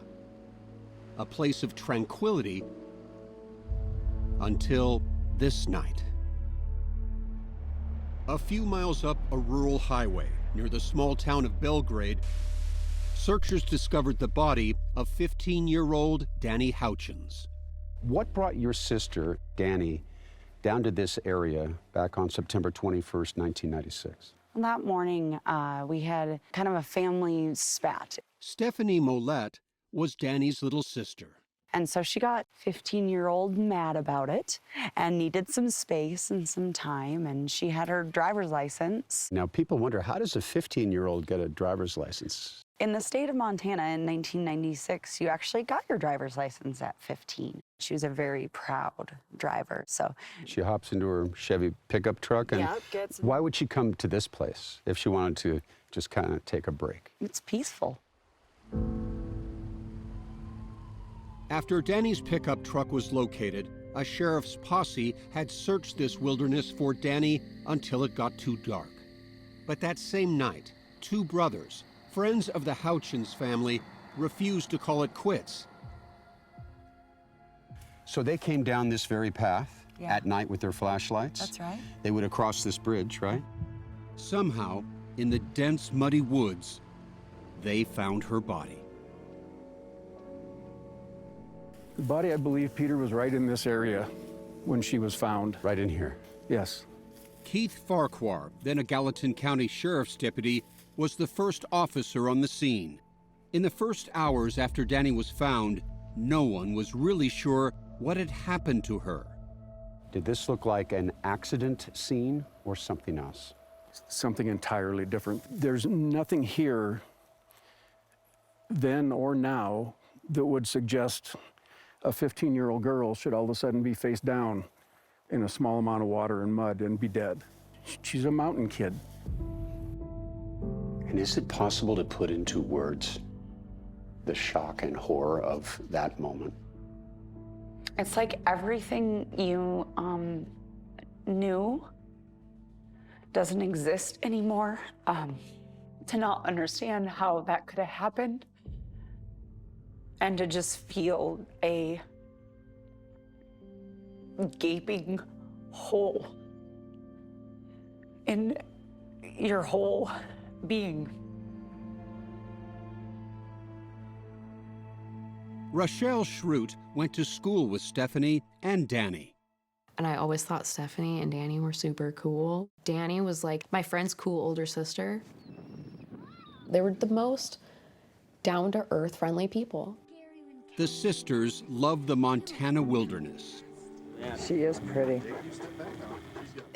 a place of tranquility until this night. A few miles up a rural highway near the small town of Belgrade, searchers discovered the body of 15-year-old Danny Houchins. What brought your sister, Danny, down to this area back on September 21st, 1996? That morning, we had kind of a family spat. Stephanie Mollett was Danny's little sister. And so she got 15-year-old mad about it and needed some space and some time, and she had her driver's license. Now, people wonder, how does a 15-year-old get a driver's license? In the state of Montana in 1996, you actually got your driver's license at 15. She was a very proud driver, so. She hops into her Chevy pickup truck, and Yeah, why would she come to this place if she wanted to just kind of take a break? It's peaceful. After Danny's pickup truck was located, a sheriff's posse had searched this wilderness for Danny until it got too dark. But that same night, two brothers, friends of the Houchins family, refused to call it quits. So they came down this very path at night with their flashlights. That's right. They would have crossed this bridge, right? Somehow, in the dense, muddy woods, they found her body. The body, I believe, Peter, was right in this area when she was found. Right in here? Yes. Keith Farquhar, then a Gallatin County Sheriff's deputy, was the first officer on the scene. In the first hours after Danny was found, no one was really sure what had happened to her. Did this look like an accident scene or something else? Something entirely different. There's nothing here then or now that would suggest a 15-year-old girl should all of a sudden be face down in a small amount of water and mud and be dead. She's a mountain kid. And is it possible to put into words the shock and horror of that moment? It's like everything you knew doesn't exist anymore. To not understand how that could have happened and to just feel a gaping hole in your whole being. Rochelle Schrute went to school with Stephanie and Danny. And I always thought Stephanie and Danny were super cool. Danny was like my friend's cool older sister. They were the most down-to-earth, friendly people. The sisters loved the Montana wilderness. She is pretty.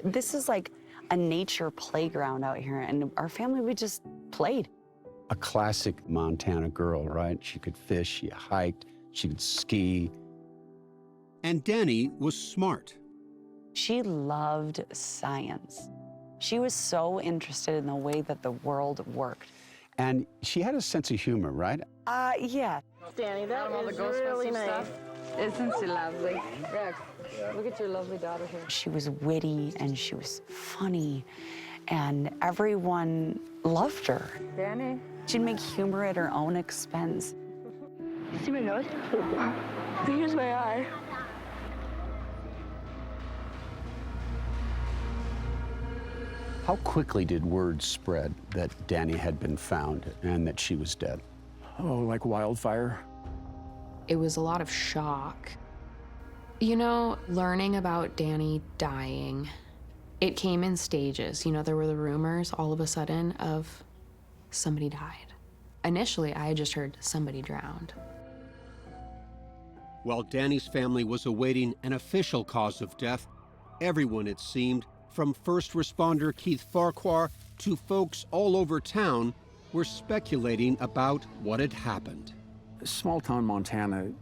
This is like a nature playground out here, and our family would just played. A classic Montana girl, right? She could fish, she hiked, she could ski. And Danny was smart. She loved science. She was so interested in the way that the world worked. And she had a sense of humor, right? Yeah. Danny, that is really nice. Isn't she lovely? Rex, look at your lovely daughter here. She was witty and she was funny, and everyone loved her. Danny. She'd make humor at her own expense. You see my nose? Here's my eye. How quickly did word spread that Danny had been found and that she was dead? Oh, like wildfire. It was a lot of shock. You know, learning about Danny dying, it came in stages. You know, there were the rumors all of a sudden of somebody died. Initially, I had just heard somebody drowned. While Danny's family was awaiting an official cause of death, everyone, it seemed, from first responder Keith Farquhar to folks all over town, were speculating about what had happened. Small town Montana,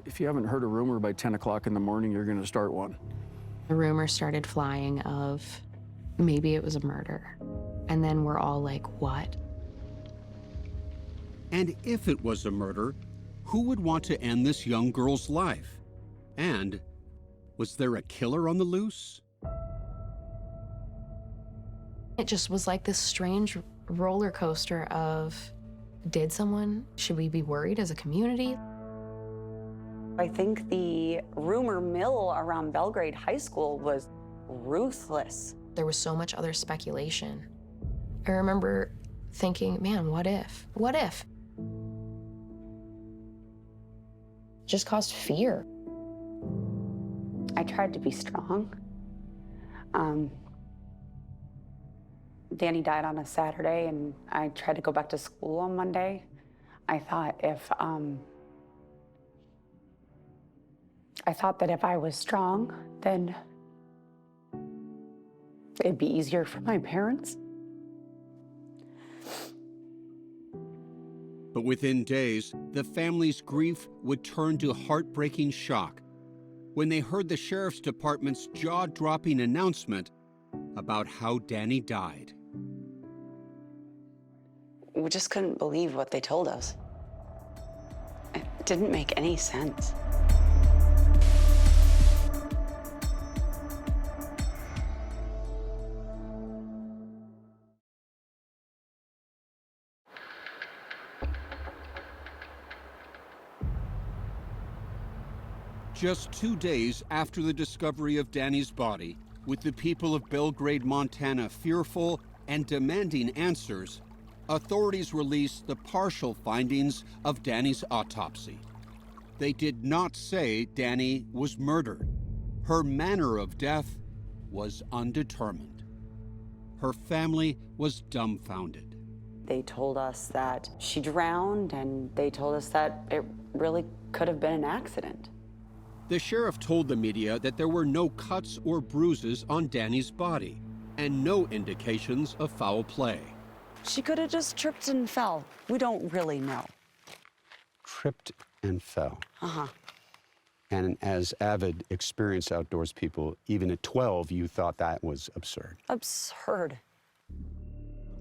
if you haven't heard a rumor by 10 o'clock in the morning, you're going to start one. The rumors started flying of maybe it was a murder. And then we're all like, what? And if it was a murder, who would want to end this young girl's life? And was there a killer on the loose? It just was like this strange roller coaster of, should we be worried as a community? I think the rumor mill around Belgrade High School was ruthless. There was so much other speculation. I remember thinking, man, what if? What if? Just caused fear. I tried to be strong. Danny died on a Saturday, and I tried to go back to school on Monday. I thought that if I was strong, then it'd be easier for my parents. But within days, the family's grief would turn to heartbreaking shock when they heard the sheriff's department's jaw-dropping announcement about how Danny died. We just couldn't believe what they told us. It didn't make any sense. Just 2 days after the discovery of Danny's body, with the people of Belgrade, Montana fearful and demanding answers, authorities released the partial findings of Danny's autopsy. They did not say Danny was murdered. Her manner of death was undetermined. Her family was dumbfounded. They told us that she drowned, and they told us that it really could have been an accident. The sheriff told the media that there were no cuts or bruises on Danny's body and no indications of foul play. She could have just tripped and fell. We don't really know. Tripped and fell. Uh-huh. And as avid, experienced outdoors people, even at 12, you thought that was absurd. Absurd.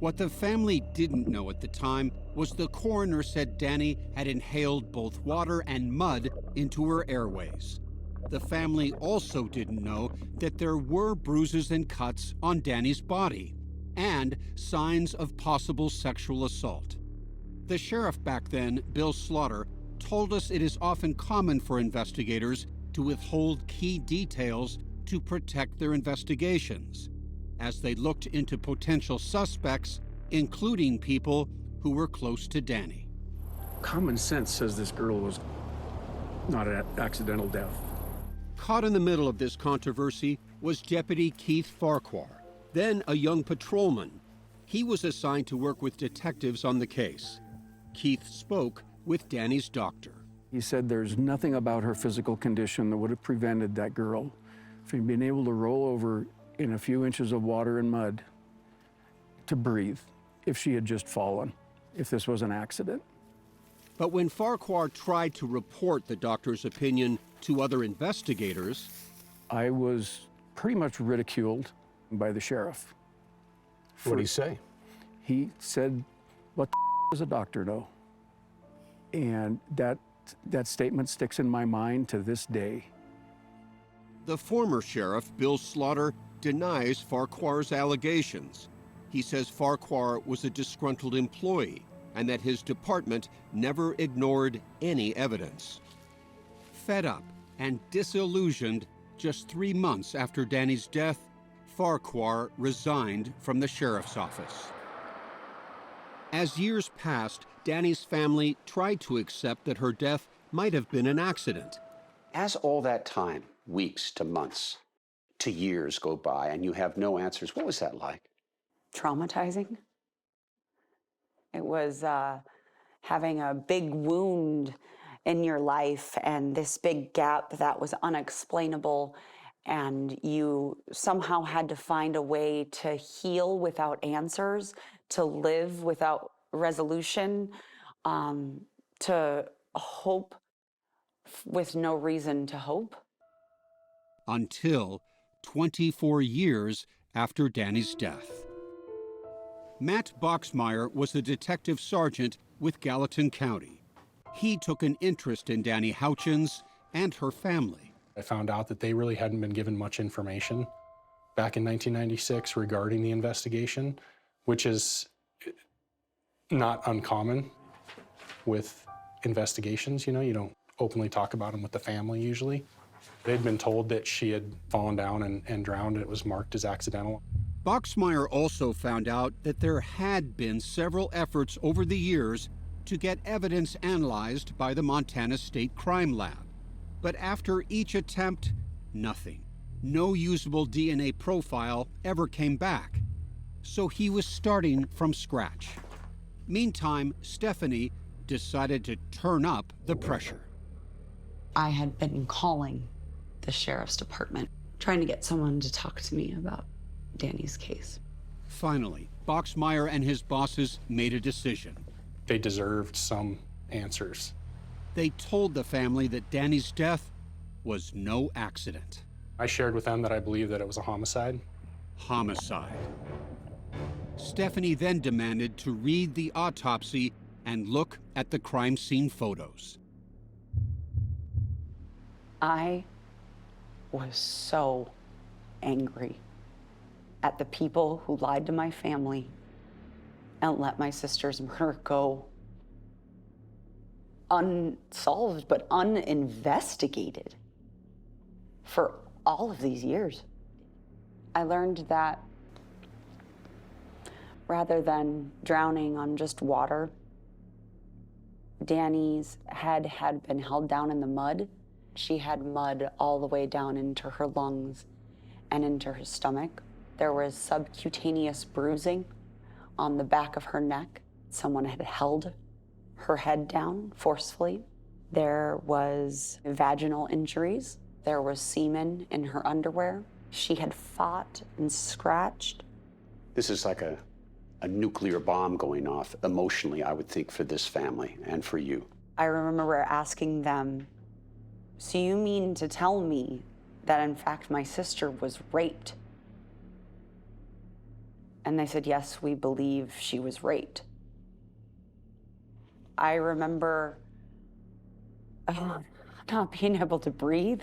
What the family didn't know at the time was the coroner said Danny had inhaled both water and mud into her airways. The family also didn't know that there were bruises and cuts on Danny's body and signs of possible sexual assault. The sheriff back then, Bill Slaughter, told us it is often common for investigators to withhold key details to protect their investigations, as they looked into potential suspects, including people who were close to Danny. Common sense says this girl was not an accidental death. Caught in the middle of this controversy was Deputy Keith Farquhar, then a young patrolman. He was assigned to work with detectives on the case. Keith spoke with Danny's doctor. He said there's nothing about her physical condition that would have prevented that girl from being able to roll over in a few inches of water and mud to breathe if she had just fallen, if this was an accident. But when Farquhar tried to report the doctor's opinion to other investigators, I was pretty much ridiculed by the sheriff. What did he say? He said, "What the does a doctor know?" And that statement sticks in my mind to this day. the former sheriff, Bill Slaughter, denies Farquhar's allegations. He says Farquhar was a disgruntled employee and that his department never ignored any evidence. Fed up and disillusioned, just 3 months after Danny's death, Farquhar resigned from the sheriff's office. As years passed, Danny's family tried to accept that her death might have been an accident. As all that time, weeks to months to years go by and you have no answers, what was that like? Traumatizing. It was having a big wound in your life and this big gap that was unexplainable, and you somehow had to find a way to heal without answers, to live without resolution, to hope with no reason to hope. Until 24 years after Danny's death. Matt Boxmeyer was a detective sergeant with Gallatin County. He took an interest in Danny Houchins and her family. I found out that they really hadn't been given much information back in 1996 regarding the investigation, which is not uncommon with investigations. You know, you don't openly talk about them with the family usually. They'd been told that she had fallen down and drowned, and it was marked as accidental. Boxmeyer also found out that there had been several efforts over the years to get evidence analyzed by the Montana State Crime Lab. But after each attempt, nothing. No usable DNA profile ever came back. So he was starting from scratch. Meantime, Stephanie decided to turn up the pressure. I had been calling the sheriff's department, trying to get someone to talk to me about Danny's case. Finally, Boxmeyer and his bosses made a decision. They deserved some answers. They told the family that Danny's death was no accident. I shared with them that I believe that it was a homicide. Homicide. Stephanie then demanded to read the autopsy and look at the crime scene photos. I was so angry at the people who lied to my family and let my sister's murder go unsolved but uninvestigated for all of these years. I learned that rather than drowning on just water, Danny's head had been held down in the mud. She had mud all the way down into her lungs and into her stomach. There was subcutaneous bruising on the back of her neck. Someone had held her head down forcefully. There was vaginal injuries. There was semen in her underwear. She had fought and scratched. This is like a nuclear bomb going off emotionally, I would think, for this family and for you. I remember asking them, so you mean to tell me that in fact my sister was raped? And they said, yes, we believe she was raped. I remember not being able to breathe.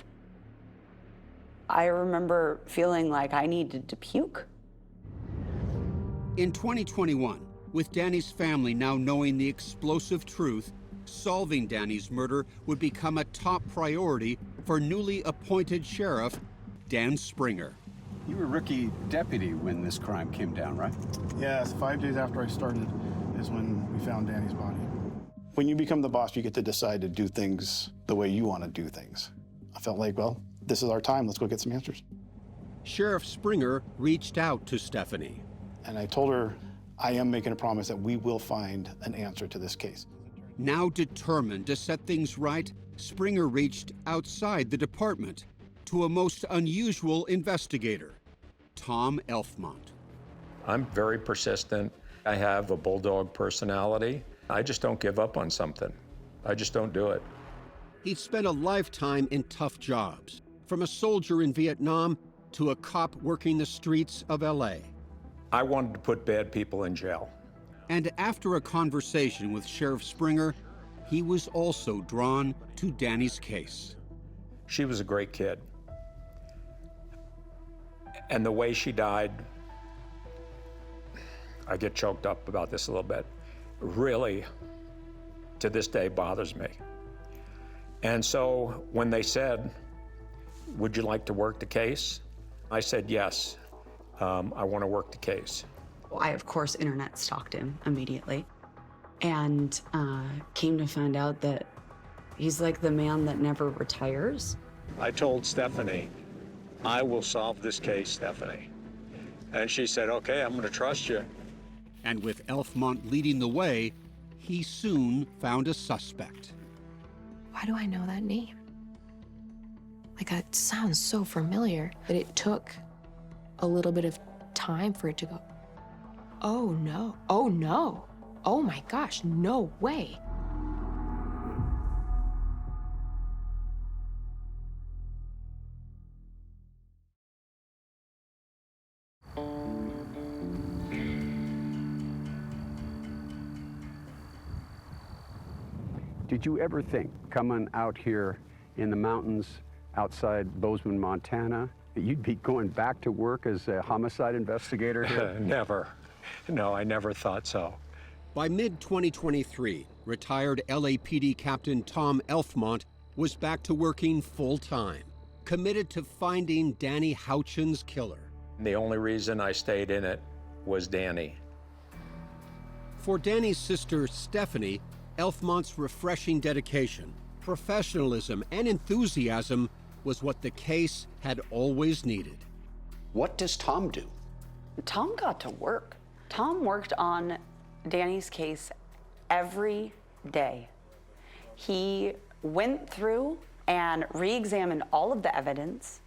I remember feeling like I needed to puke. In 2021, with Danny's family now knowing the explosive truth, solving Danny's murder would become a top priority for newly appointed Sheriff Dan Springer. You were rookie deputy when this crime came down, right? Yes, 5 days after I started is when we found Danny's body. When you become the boss, you get to decide to do things the way you want to do things. I felt like, well, this is our time. Let's go get some answers. Sheriff Springer reached out to Stephanie. And I told her, I am making a promise that we will find an answer to this case. Now determined to set things right, Springer reached outside the department to a most unusual investigator, Tom Elfmont. I'm very persistent, I have a Bulldog personality. I just don't give up on something. I just don't do it. He'd spent a lifetime in tough jobs, from a soldier in Vietnam to a cop working the streets of LA. I wanted to put bad people in jail. And after a conversation with Sheriff Springer, he was also drawn to Danny's case. She was a great kid. And the way she died, I get choked up about this a little bit, really, to this day, bothers me. And so when they said, would you like to work the case? I said, yes, I want to work the case. I, of course, internet stalked him immediately and came to find out that he's like the man that never retires. I told Stephanie, I will solve this case, Stephanie. And she said, okay, I'm going to trust you. And with Elfmont leading the way, he soon found a suspect. Why do I know that name? Like, it sounds so familiar that it took a little bit of time for it to go, oh no, oh no, oh my gosh, no way. Did you ever think, coming out here in the mountains outside Bozeman, Montana, that you'd be going back to work as a homicide investigator here? Never. No, I never thought so. By mid-2023, retired LAPD Captain Tom Elfmont was back to working full-time, committed to finding Danny Houchin's killer. The only reason I stayed in it was Danny. For Danny's sister, Stephanie, Elfmont's refreshing dedication, professionalism, and enthusiasm was what the case had always needed. What does Tom do? Tom got to work. Tom worked on Danny's case every day. He went through and re-examined all of the evidence.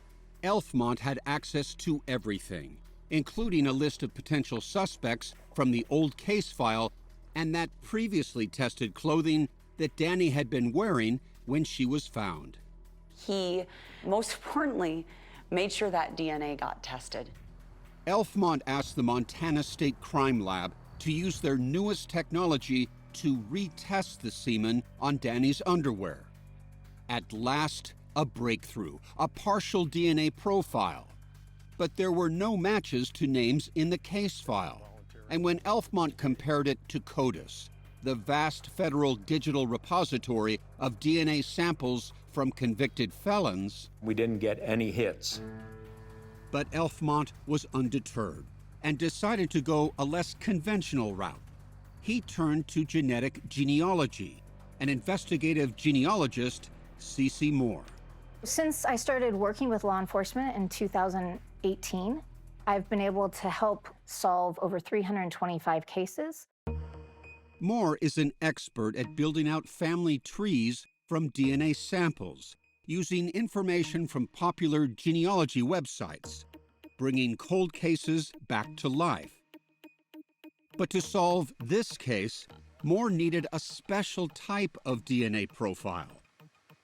Elfmont had access to everything, including a list of potential suspects from the old case file and that previously tested clothing that Danny had been wearing when she was found. He, most importantly, made sure that DNA got tested. Elfmont asked the Montana State Crime Lab to use their newest technology to retest the semen on Danny's underwear. At last, a breakthrough, a partial DNA profile. But there were no matches to names in the case file. And when Elfmont compared it to CODIS, the vast federal digital repository of DNA samples from convicted felons, we didn't get any hits. But Elfmont was undeterred and decided to go a less conventional route. He turned to genetic genealogy, an investigative genealogist, Cece Moore. Since I started working with law enforcement in 2018, I've been able to help solve over 325 cases. Moore is an expert at building out family trees from DNA samples, using information from popular genealogy websites, bringing cold cases back to life. But to solve this case, Moore needed a special type of DNA profile.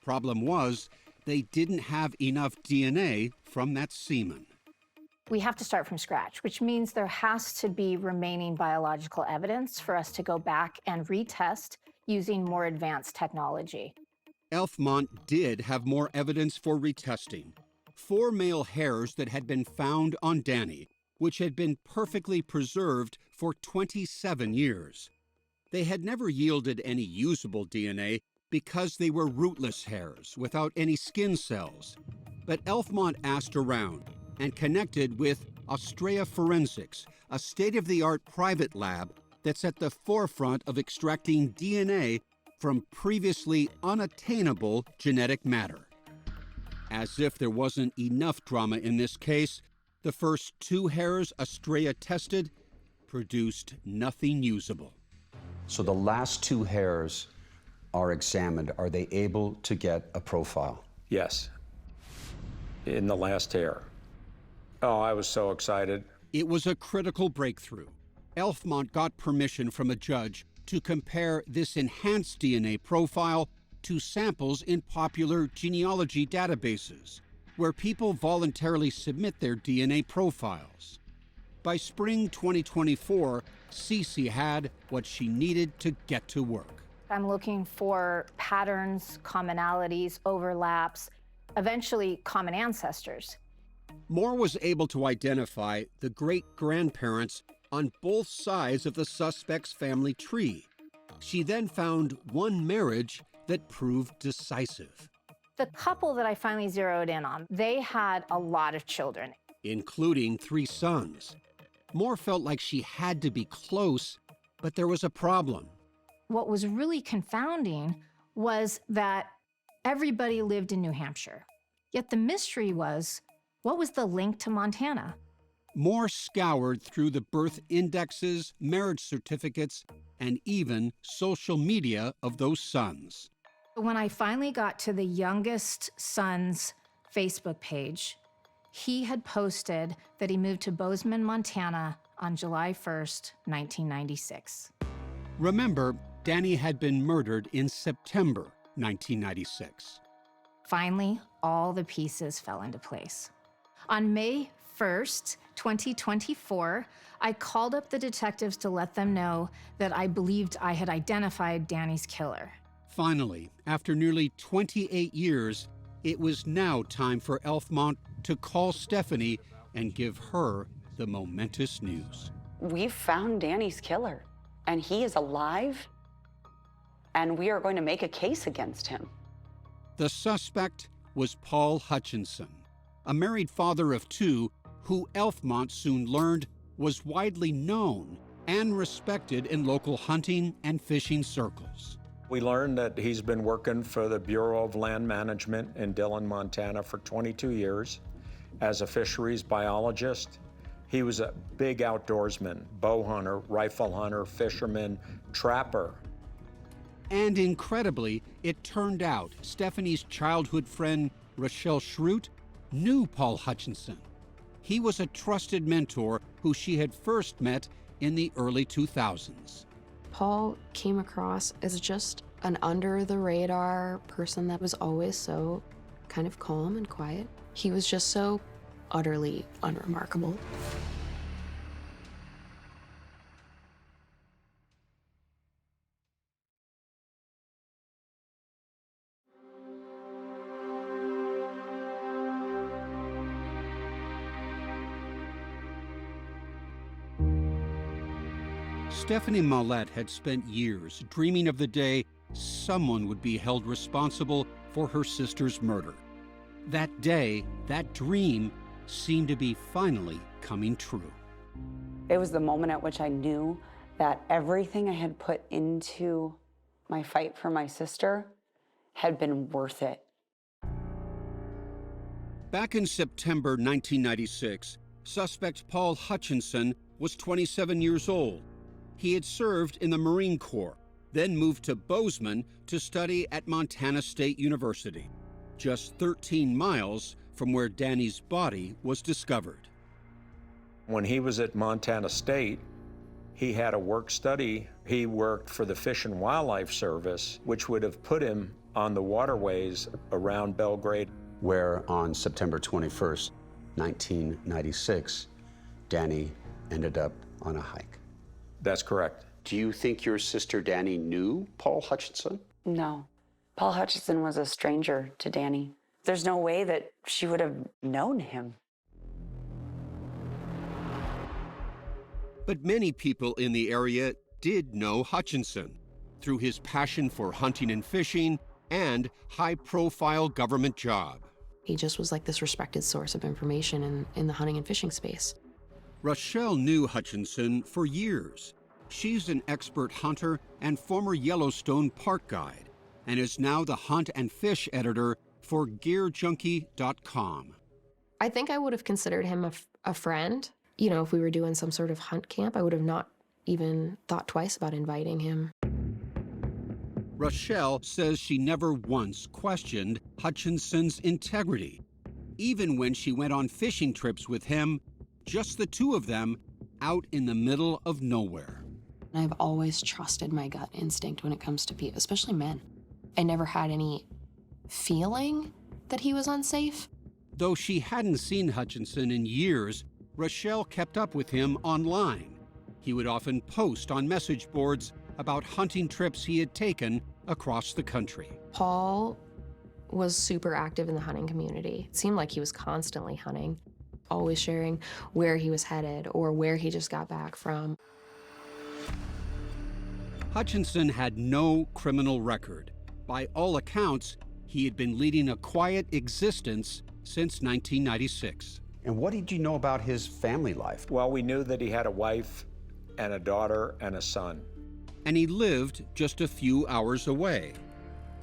Problem was, they didn't have enough DNA from that semen. We have to start from scratch, which means there has to be remaining biological evidence for us to go back and retest using more advanced technology. Elfmont did have more evidence for retesting. 4 male hairs that had been found on Danny, which had been perfectly preserved for 27 years. They had never yielded any usable DNA because they were rootless hairs without any skin cells. But Elfmont asked around and connected with Australia Forensics, a state-of-the-art private lab that's at the forefront of extracting DNA from previously unattainable genetic matter. As if there wasn't enough drama in this case, the first 2 hairs Australia tested produced nothing usable. So the last 2 hairs are examined. Are they able to get a profile? Yes, in the last hair. Oh, I was so excited. It was a critical breakthrough. Elfmont got permission from a judge to compare this enhanced DNA profile to samples in popular genealogy databases, where people voluntarily submit their DNA profiles. By spring 2024, Cece had what she needed to get to work. I'm looking for patterns, commonalities, overlaps, eventually common ancestors. Moore was able to identify the great-grandparents on both sides of the suspect's family tree. She then found one marriage that proved decisive, The couple that I finally zeroed in on, they had a lot of children. including 3 sons. Moore felt like she had to be close, but there was a problem. What was really confounding was that everybody lived in New Hampshire. Yet the mystery was, what was the link to Montana? Moore scoured through the birth indexes, marriage certificates, and even social media of those sons. When I finally got to the youngest son's Facebook page, he had posted that he moved to Bozeman, Montana on July 1st, 1996. Remember, Danny had been murdered in September 1996. Finally, all the pieces fell into place. On May 1st, 2024, I called up the detectives to let them know that I believed I had identified Danny's killer. Finally, after nearly 28 years, it was now time for Elfmont to call Stephanie and give her the momentous news. We've found Danny's killer, and he is alive, and we are going to make a case against him. The suspect was Paul Hutchinson, a married father of 2 who Elfmont soon learned was widely known and respected in local hunting and fishing circles. We learned that he's been working for the Bureau of Land Management in Dillon, Montana for 22 years as a fisheries biologist. He was a big outdoorsman, bow hunter, rifle hunter, fisherman, trapper. And incredibly, it turned out Stephanie's childhood friend, Rochelle Schrute, knew Paul Hutchinson. He was a trusted mentor who she had first met in the early 2000s. Paul came across as just an under-the-radar person that was always so kind of calm and quiet. He was just so utterly unremarkable. Stephanie Mollett had spent years dreaming of the day someone would be held responsible for her sister's murder. That day, that dream, seemed to be finally coming true. It was the moment at which I knew that everything I had put into my fight for my sister had been worth it. Back in September 1996, suspect Paul Hutchinson was 27 years old. He had served in the Marine Corps, then moved to Bozeman to study at Montana State University, just 13 miles from where Danny's body was discovered. When he was at Montana State, he had a work-study. He worked for the Fish and Wildlife Service, which would have put him on the waterways around Belgrade. Where on September 21st, 1996, Danny ended up on a hike. That's correct. Do you think your sister Danny knew Paul Hutchinson? No. Paul Hutchinson was a stranger to Danny. There's no way that she would have known him. But many people in the area did know Hutchinson through his passion for hunting and fishing and high-profile government job. He just was like this respected source of information in the hunting and fishing space. Rochelle knew Hutchinson for years. She's an expert hunter and former Yellowstone park guide, and is now the hunt and fish editor for GearJunkie.com. I think I would have considered him a friend. You know, if we were doing some sort of hunt camp, I would have not even thought twice about inviting him. Rochelle says she never once questioned Hutchinson's integrity. Even when she went on fishing trips with him, just the 2 of them, out in the middle of nowhere. I've always trusted my gut instinct when it comes to people, especially men. I never had any feeling that he was unsafe. Though she hadn't seen Hutchinson in years, Rochelle kept up with him online. He would often post on message boards about hunting trips he had taken across the country. Paul was super active in the hunting community. It seemed like he was constantly hunting, always sharing where he was headed or where he just got back from. Hutchinson had no criminal record. By all accounts, he had been leading a quiet existence since 1996. And what did you know about his family life? Well, we knew that he had a wife and a daughter and a son. And he lived just a few hours away.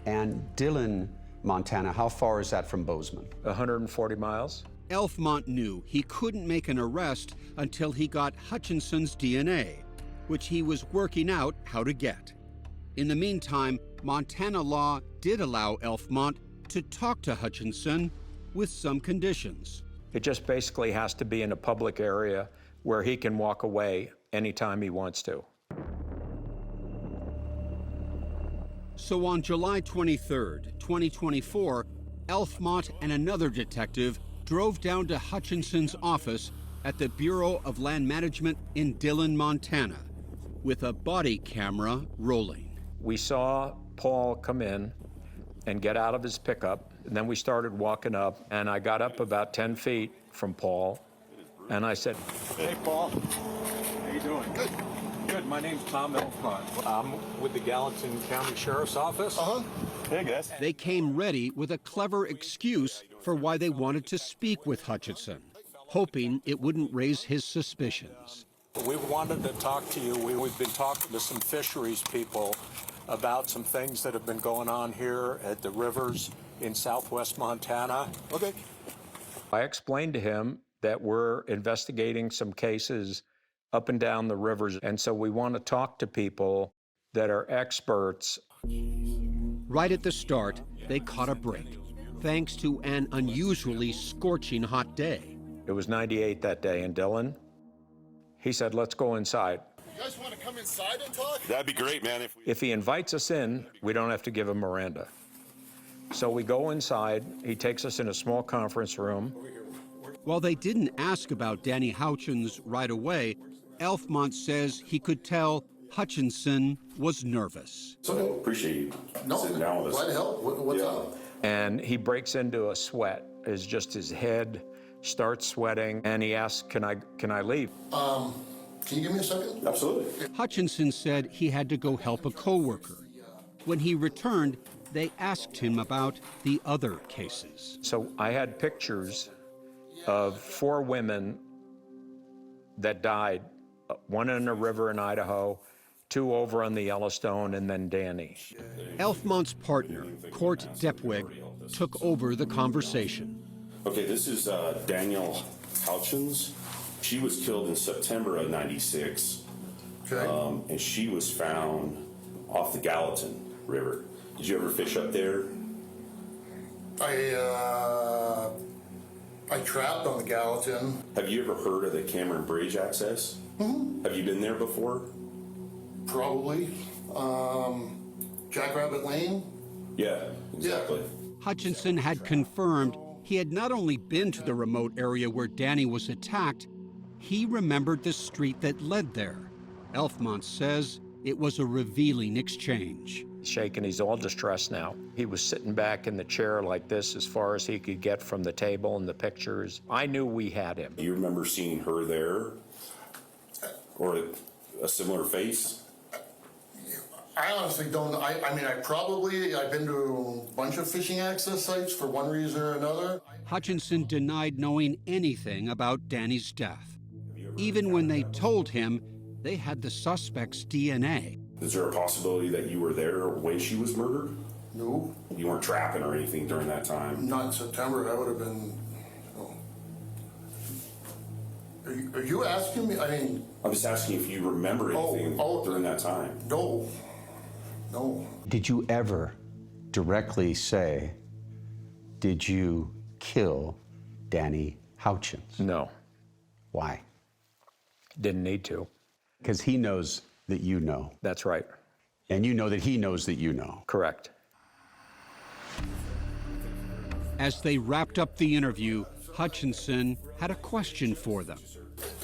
And Dillon, Montana, how far is that from Bozeman? 140 miles. Elfmont knew he couldn't make an arrest until he got Hutchinson's DNA, which he was working out how to get. In the meantime, Montana law did allow Elfmont to talk to Hutchinson with some conditions. It just basically has to be in a public area where he can walk away anytime he wants to. So on July 23rd, 2024, Elfmont and another detective drove down to Hutchinson's office at the Bureau of Land Management in Dillon, Montana, with a body camera rolling. We saw Paul come in and get out of his pickup, and then we started walking up, and I got up about 10 feet from Paul, and I said, Hey, Paul. How you doing? Good. Good. My name's Tom Elfmont. I'm with the Gallatin County Sheriff's Office. Hey, guys. They came ready with a clever excuse for why they wanted to speak with Hutchinson, hoping it wouldn't raise his suspicions. We wanted to talk to you. We've been talking to some fisheries people about some things that have been going on here at the rivers in southwest Montana. Okay. I explained to him that we're investigating some cases up and down the rivers, and so we want to talk to people that are experts. Right at the start, they caught a break, thanks to an unusually scorching hot day. It was 98 that day in Dillon. He said, let's go inside. You guys want to come inside and talk? That'd be great, man. If he invites us in, we don't have to give him Miranda. So we go inside. He takes us in a small conference room. While they didn't ask about Danny Houchins right away, Elfmont says he could tell Hutchinson was nervous. So appreciate you sitting down with us. Glad to help. What's up? And he breaks into a sweat. It's just his head starts sweating, and he asks, can I leave? Can you give me a second? Absolutely. Hutchinson said he had to go help a coworker. When he returned, they asked him about the other cases. So I had pictures of 4 women that died, one in a river in Idaho, 2 over on the Yellowstone, and then Danny. Elfmont's partner, Court Depwig, took over the conversation. Okay, this is Danielle Houchins. She was killed in September of '96, okay. And she was found off the Gallatin River. Did you ever fish up there? I trapped on the Gallatin. Have you ever heard of the Cameron Bridge access? Mm-hmm. Have you been there before? Probably. Jackrabbit Lane? Yeah, exactly. Yeah. Hutchinson had confirmed he had not only been to the remote area where Danny was attacked, he remembered the street that led there. Elfmont says it was a revealing exchange. Shaken, he's all distressed now. He was sitting back in the chair like this as far as he could get from the table and the pictures. I knew we had him. Do you remember seeing her there? Or a similar face? I honestly don't know. I've been to a bunch of fishing access sites for one reason or another. Hutchinson denied knowing anything about Danny's death. Even when they told him they had the suspect's DNA. Is there a possibility that you were there when she was murdered? No. You weren't trapping or anything during that time? Not in September. That would have been... Are you asking me? I'm just asking if you remember anything during that time. No. No. Did you ever directly say, did you kill Danny Houchins? No. Why? Didn't need to. Because he knows that you know. That's right. And you know that he knows that you know. Correct. As they wrapped up the interview, Hutchinson had a question for them.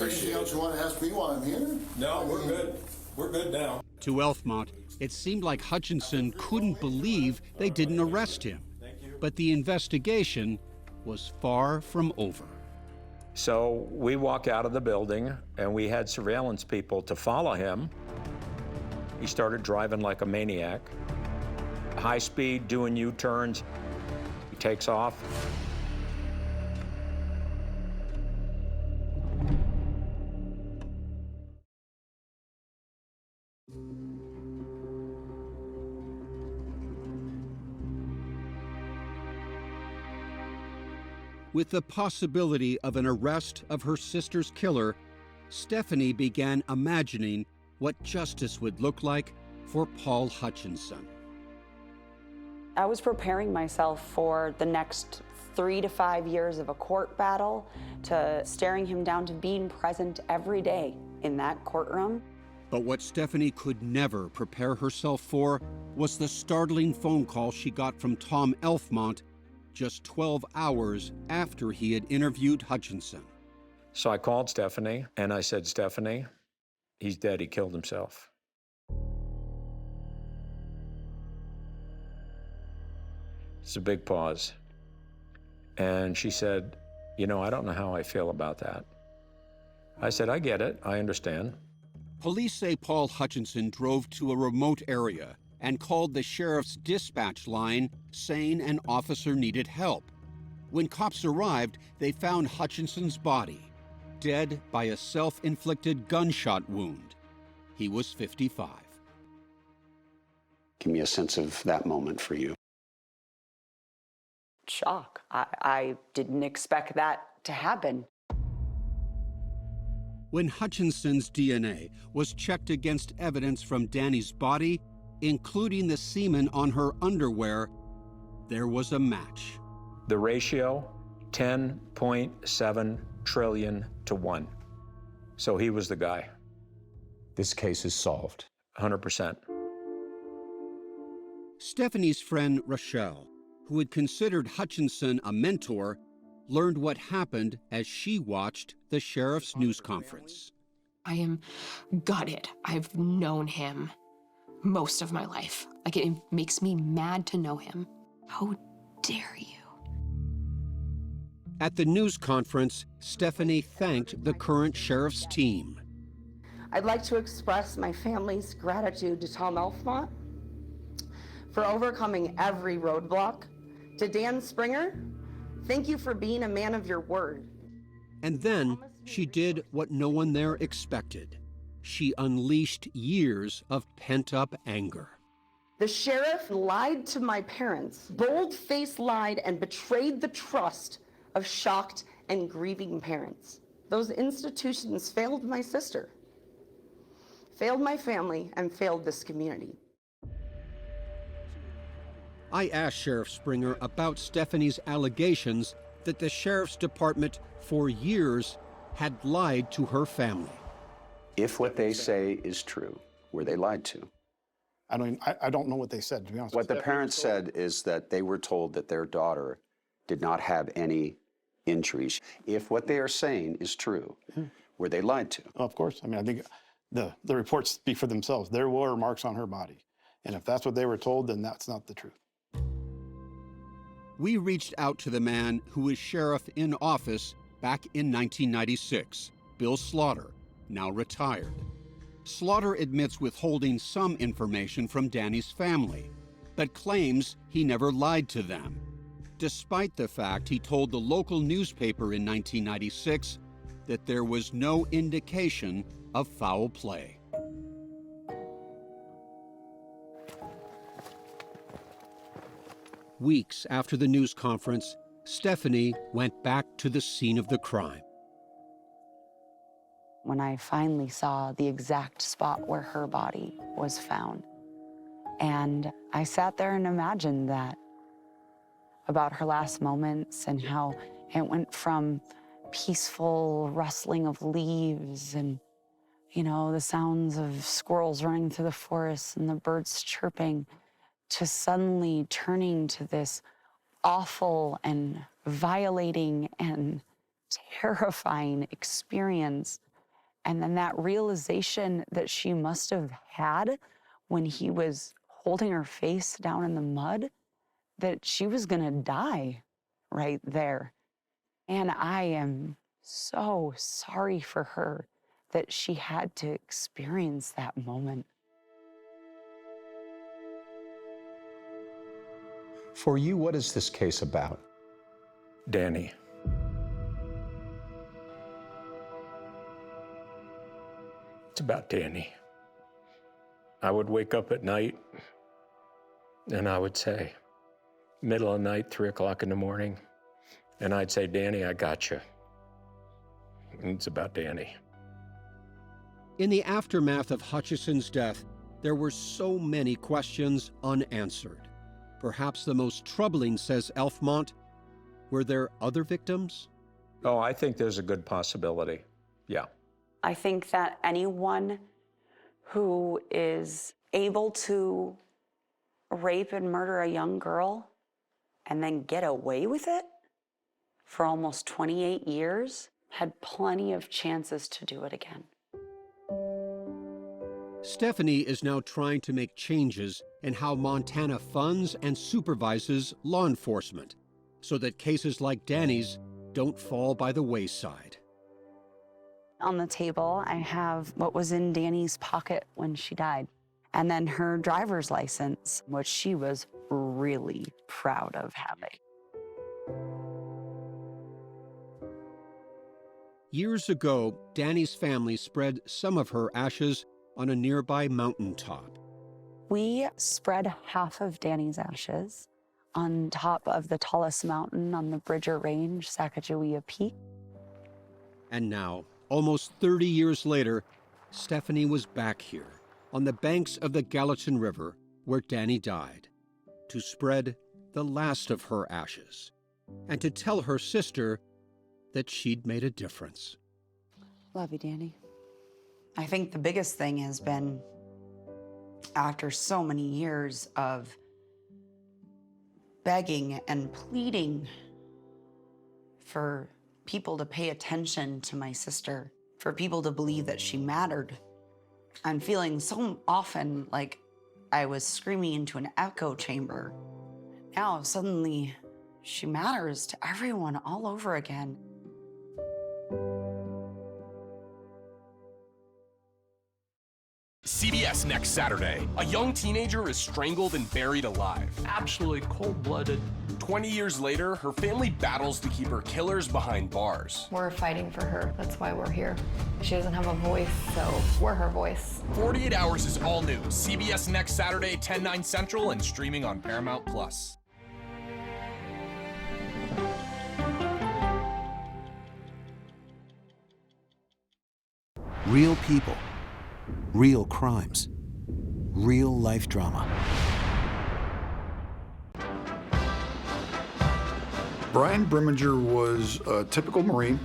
Anything else you want to ask me while I'm here? No, we're good. We're good now. To Elfmont, it seemed like Hutchinson couldn't believe they didn't arrest him. But the investigation was far from over. So we walk out of the building, and we had surveillance people to follow him. He started driving like a maniac. High speed, doing U-turns. He takes off. With the possibility of an arrest of her sister's killer, Stephanie began imagining what justice would look like for Paul Hutchinson. I was preparing myself for the next 3 to 5 years of a court battle, to staring him down, to being present every day in that courtroom. But what Stephanie could never prepare herself for was the startling phone call she got from Tom Elfmont just 12 hours after he had interviewed Hutchinson. So I called Stephanie, and I said, Stephanie, he's dead. He killed himself. It's a big pause. And she said, you know, I don't know how I feel about that. I said, I get it. I understand. Police say Paul Hutchinson drove to a remote area and called the sheriff's dispatch line saying an officer needed help. When cops arrived, they found Hutchinson's body, dead by a self-inflicted gunshot wound. He was 55. Give me a sense of that moment for you. Shock. I didn't expect that to happen. When Hutchinson's DNA was checked against evidence from Danny's body, including the semen on her underwear, there was a match. The ratio, 10.7 trillion to 1. So he was the guy. This case is solved. 100%. Stephanie's friend Rochelle, who had considered Hutchinson a mentor, learned what happened as she watched the sheriff's news conference. I am gutted. I've known him most of my life. Like, it makes me mad to know him. How dare you? At the news conference, Stephanie thanked the current sheriff's team. I'd like to express my family's gratitude to Tom Elfmont for overcoming every roadblock. To Dan Springer, thank you for being a man of your word. And then she did what no one there expected. She unleashed years of pent-up anger. The sheriff lied to my parents, bold-faced lied and betrayed the trust of shocked and grieving parents. Those institutions failed my sister, failed my family, and failed this community. I asked Sheriff Springer about Stephanie's allegations that the sheriff's department for years had lied to her family. If what they say is true, were they lied to? I don't know what they said, to be honest. What the parents said is that they were told that their daughter did not have any injuries. If what they are saying is true, were they lied to? Of course. I mean, I think the reports speak for themselves. There were marks on her body. And if that's what they were told, then that's not the truth. We reached out to the man who was sheriff in office back in 1996, Bill Slaughter, now retired. Slaughter admits withholding some information from Danny's family, but claims he never lied to them, despite the fact he told the local newspaper in 1996 that there was no indication of foul play. Weeks after the news conference, Stephanie went back to the scene of the crime. When I finally saw the exact spot where her body was found, and I sat there and imagined that, about her last moments and how it went from peaceful rustling of leaves and you know, the sounds of squirrels running through the forest and the birds chirping, to suddenly turning to this awful and violating and terrifying experience. And then that realization that she must have had when he was holding her face down in the mud, that she was gonna die right there. And I am so sorry for her that she had to experience that moment. For you, what is this case about? Danny. It's about Danny. I would wake up at night and I would say, middle of the night, 3 o'clock in the morning, and I'd say, Danny, I got you. And it's about Danny. In the aftermath of Hutchison's death, there were so many questions unanswered. Perhaps the most troubling, says Elfmont, were there other victims? Oh, I think there's a good possibility, yeah. I think that anyone who is able to rape and murder a young girl and then get away with it for almost 28 years had plenty of chances to do it again. Stephanie is now trying to make changes in how Montana funds and supervises law enforcement so that cases like Danny's don't fall by the wayside. On the table, I have what was in Danny's pocket when she died, and then her driver's license, which she was really proud of having. Years ago, Danny's family spread some of her ashes on a nearby mountaintop. We spread half of Danny's ashes on top of the tallest mountain on the Bridger Range, Sacagawea Peak. And now, almost 30 years later, Stephanie was back here on the banks of the Gallatin River where Danny died to spread the last of her ashes and to tell her sister that she'd made a difference. Love you, Danny. I think the biggest thing has been, after so many years of begging and pleading for people to pay attention to my sister, for people to believe that she mattered, and feeling so often like I was screaming into an echo chamber. Now, suddenly, she matters to everyone all over again. CBS next Saturday. A young teenager is strangled and buried alive. Absolutely cold-blooded. 20 years later, her family battles to keep her killers behind bars. We're fighting for her. That's why we're here. She doesn't have a voice, so we're her voice. 48 Hours is all new. CBS next Saturday, 10/9 Central, and streaming on Paramount+. Real people, real crimes, real life drama. Brian Brimminger was a typical Marine,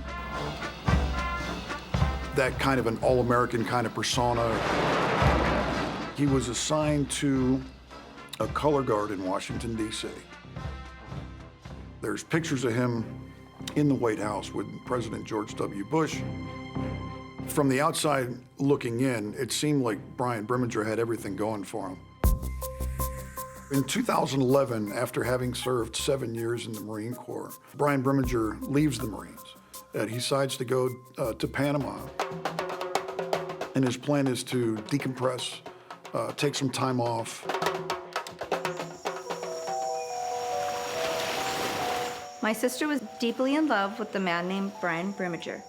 that kind of an all-American kind of persona. He was assigned to a color guard in Washington, D.C. There's pictures of him in the White House with President George W. Bush. From the outside looking in, it seemed like Brian Brimminger had everything going for him. In 2011, after having served 7 years in the Marine Corps, Brian Brimminger leaves the Marines. He decides to go to Panama. And his plan is to decompress, take some time off. My sister was deeply in love with the man named Brian Brimminger.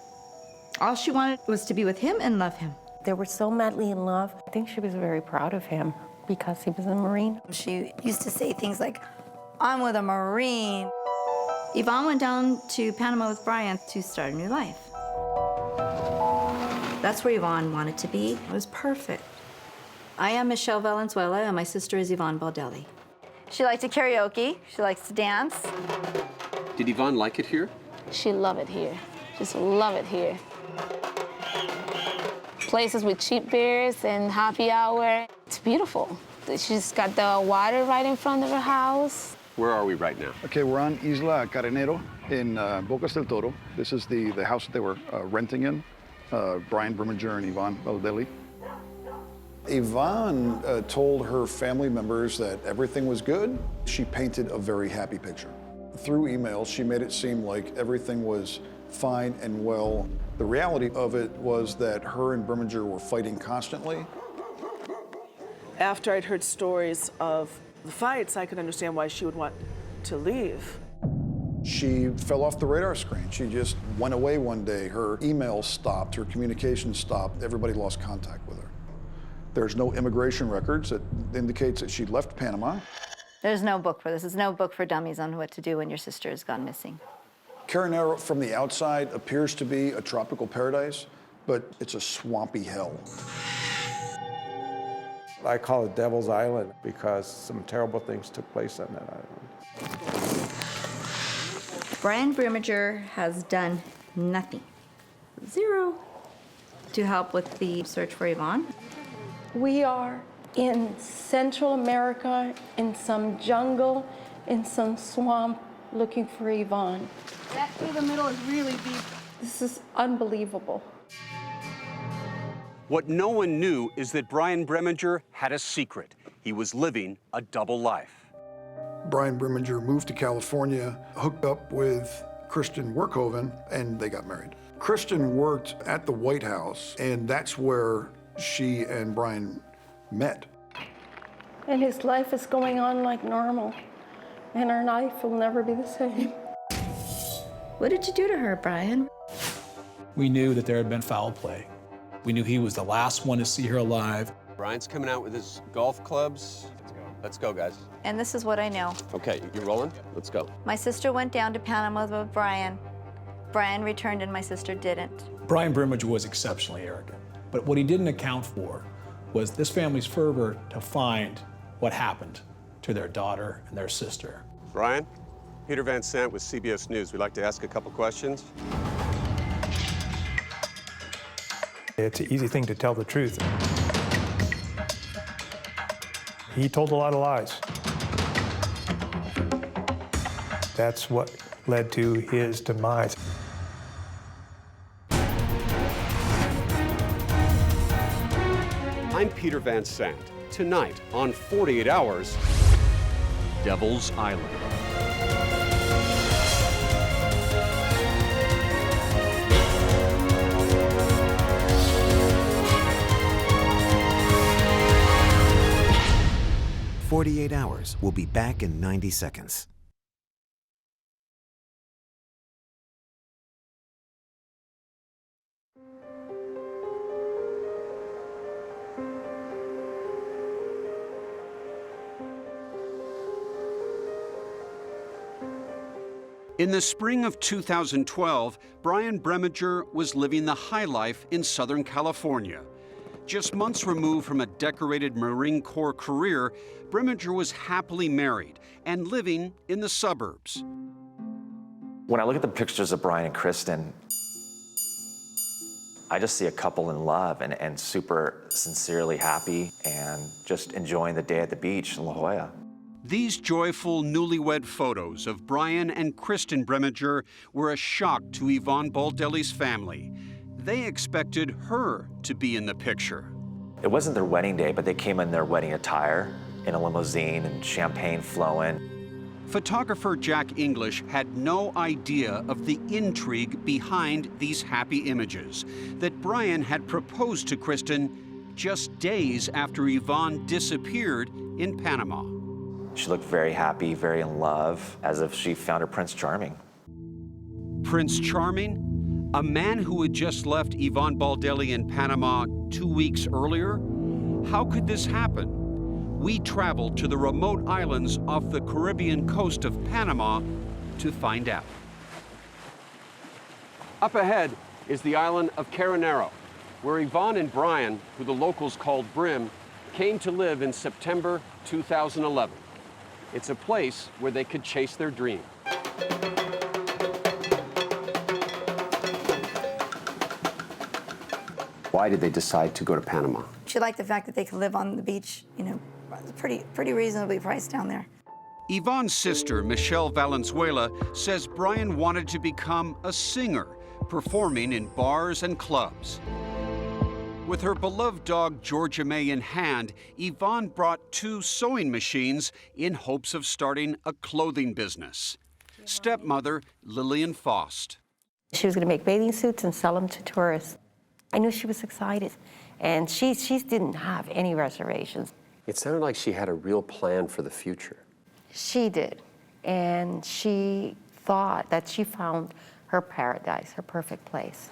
All she wanted was to be with him and love him. They were so madly in love. I think she was very proud of him because he was a Marine. She used to say things like, I'm with a Marine. Yvonne went down to Panama with Brian to start a new life. That's where Yvonne wanted to be. It was perfect. I am Michelle Valenzuela, and my sister is Yvonne Baldelli. She likes to karaoke. She likes to dance. Did Yvonne like it here? She love it here. Just love it here. places with cheap beers and happy hour. It's beautiful. She's got the water right in front of her house. Where are we right now? Okay, we're on Isla Carenero in Bocas del Toro. This is the house that they were renting in, Brian Brimminger and Yvonne Valdelli. Yvonne told her family members that everything was good. She painted a very happy picture. Through emails, she made it seem like everything was fine and well. The reality of it was that her and Brimminger were fighting constantly. After I'd heard stories of the fights, I could understand why she would want to leave. She fell off the radar screen. She just went away one day. Her emails stopped, her communication stopped. Everybody lost contact with her. There's no immigration records that indicates that she left Panama. There's no book for this. There's no book for dummies on what to do when your sister has gone missing. Carenero from the outside appears to be a tropical paradise, but it's a swampy hell. I call it Devil's Island because some terrible things took place on that island. Brian Brimminger has done nothing, zero, to help with the search for Yvonne. We are in Central America, in some jungle, in some swamp, looking for Yvonne. That through the middle is really deep. This is unbelievable. What no one knew is that Brian Brimminger had a secret. He was living a double life. Brian Brimminger moved to California, hooked up with Kristen Werkhoven, and they got married. Kristen worked at the White House, and that's where she and Brian met. And his life is going on like normal, and our life will never be the same. What did you do to her, Brian? We knew that there had been foul play. We knew he was the last one to see her alive. Brian's coming out with his golf clubs. Let's go, guys. And this is what I know. Okay, you rolling? Let's go. My sister went down to Panama with Brian. Brian returned and my sister didn't. Brian Brimminger was exceptionally arrogant. But what he didn't account for was this family's fervor to find what happened to their daughter and their sister. Brian, Peter Van Sant with CBS News. We'd like to ask a couple questions. It's an easy thing to tell the truth. He told a lot of lies. That's what led to his demise. I'm Peter Van Sant. Tonight on 48 Hours, Devil's Island. "48 Hours" will be back in 90 seconds. In the spring of 2012, Brian Brimminger was living the high life in Southern California. Just months removed from a decorated Marine Corps career, Brimminger was happily married and living in the suburbs. When I look at the pictures of Brian and Kristen, I just see a couple in love and super sincerely happy and just enjoying the day at the beach in La Jolla. These joyful newlywed photos of Brian and Kristen Brimminger were a shock to Yvonne Baldelli's family. They expected her to be in the picture. It wasn't their wedding day, but they came in their wedding attire in a limousine and champagne flowing. Photographer Jack English had no idea of the intrigue behind these happy images, that Brian had proposed to Kristen just days after Yvonne disappeared in Panama. She looked very happy, very in love, as if she found her Prince Charming. Prince Charming? A man who had just left Yvonne Baldelli in Panama 2 weeks earlier? How could this happen? We traveled to the remote islands off the Caribbean coast of Panama to find out. Up ahead is the island of Carenero, where Yvonne and Brian, who the locals called Brim, came to live in September 2011. It's a place where they could chase their dream. Why did they decide to go to Panama? She liked the fact that they could live on the beach, you know, pretty reasonably priced down there. Yvonne's sister, Michelle Valenzuela, says Brian wanted to become a singer, performing in bars and clubs. With her beloved dog Georgia May in hand, Yvonne brought 2 sewing machines in hopes of starting a clothing business. Stepmother Lillian Faust. She was going to make bathing suits and sell them to tourists. I knew she was excited, and she didn't have any reservations. It sounded like she had a real plan for the future. She did, and she thought that she found her paradise, her perfect place.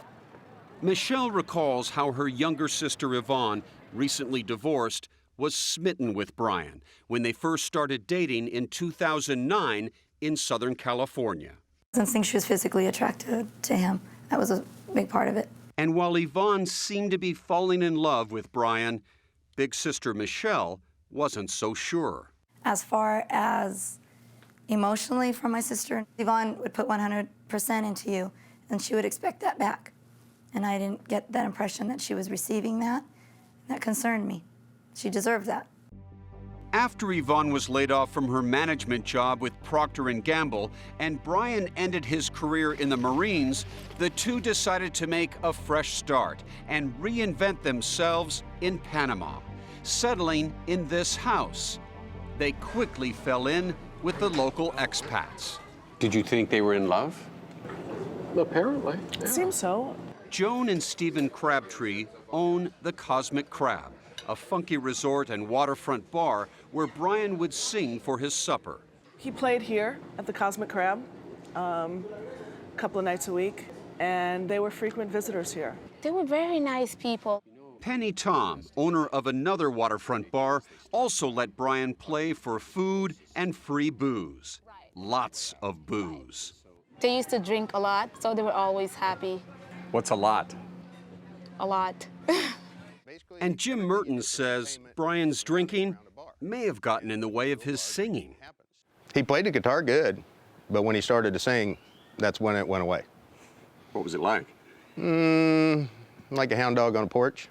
Michelle recalls how her younger sister Yvonne, recently divorced, was smitten with Brian when they first started dating in 2009 in Southern California. I didn't think she was physically attracted to him. That was a big part of it. And while Yvonne seemed to be falling in love with Brian, big sister Michelle wasn't so sure. As far as emotionally from my sister, Yvonne would put 100% into you, and she would expect that back. And I didn't get that impression that she was receiving that. That concerned me. She deserved that. After Yvonne was laid off from her management job with Procter & Gamble and Brian ended his career in the Marines, the two decided to make a fresh start and reinvent themselves in Panama, settling in this house. They quickly fell in with the local expats. Did you think they were in love? Apparently. It seems so. Joan and Stephen Crabtree own the Cosmic Crab, a funky resort and waterfront bar where Brian would sing for his supper. He played here at the Cosmic Crab a couple of nights a week, and they were frequent visitors here. They were very nice people. Penny Tom, owner of another waterfront bar, also let Brian play for food and free booze. Lots of booze. They used to drink a lot, so they were always happy. What's a lot? A lot. And Jim Mertens says Brian's drinking may have gotten in the way of his singing. He played the guitar good, but when he started to sing, that's when it went away. What was it like? Like a hound dog on a porch.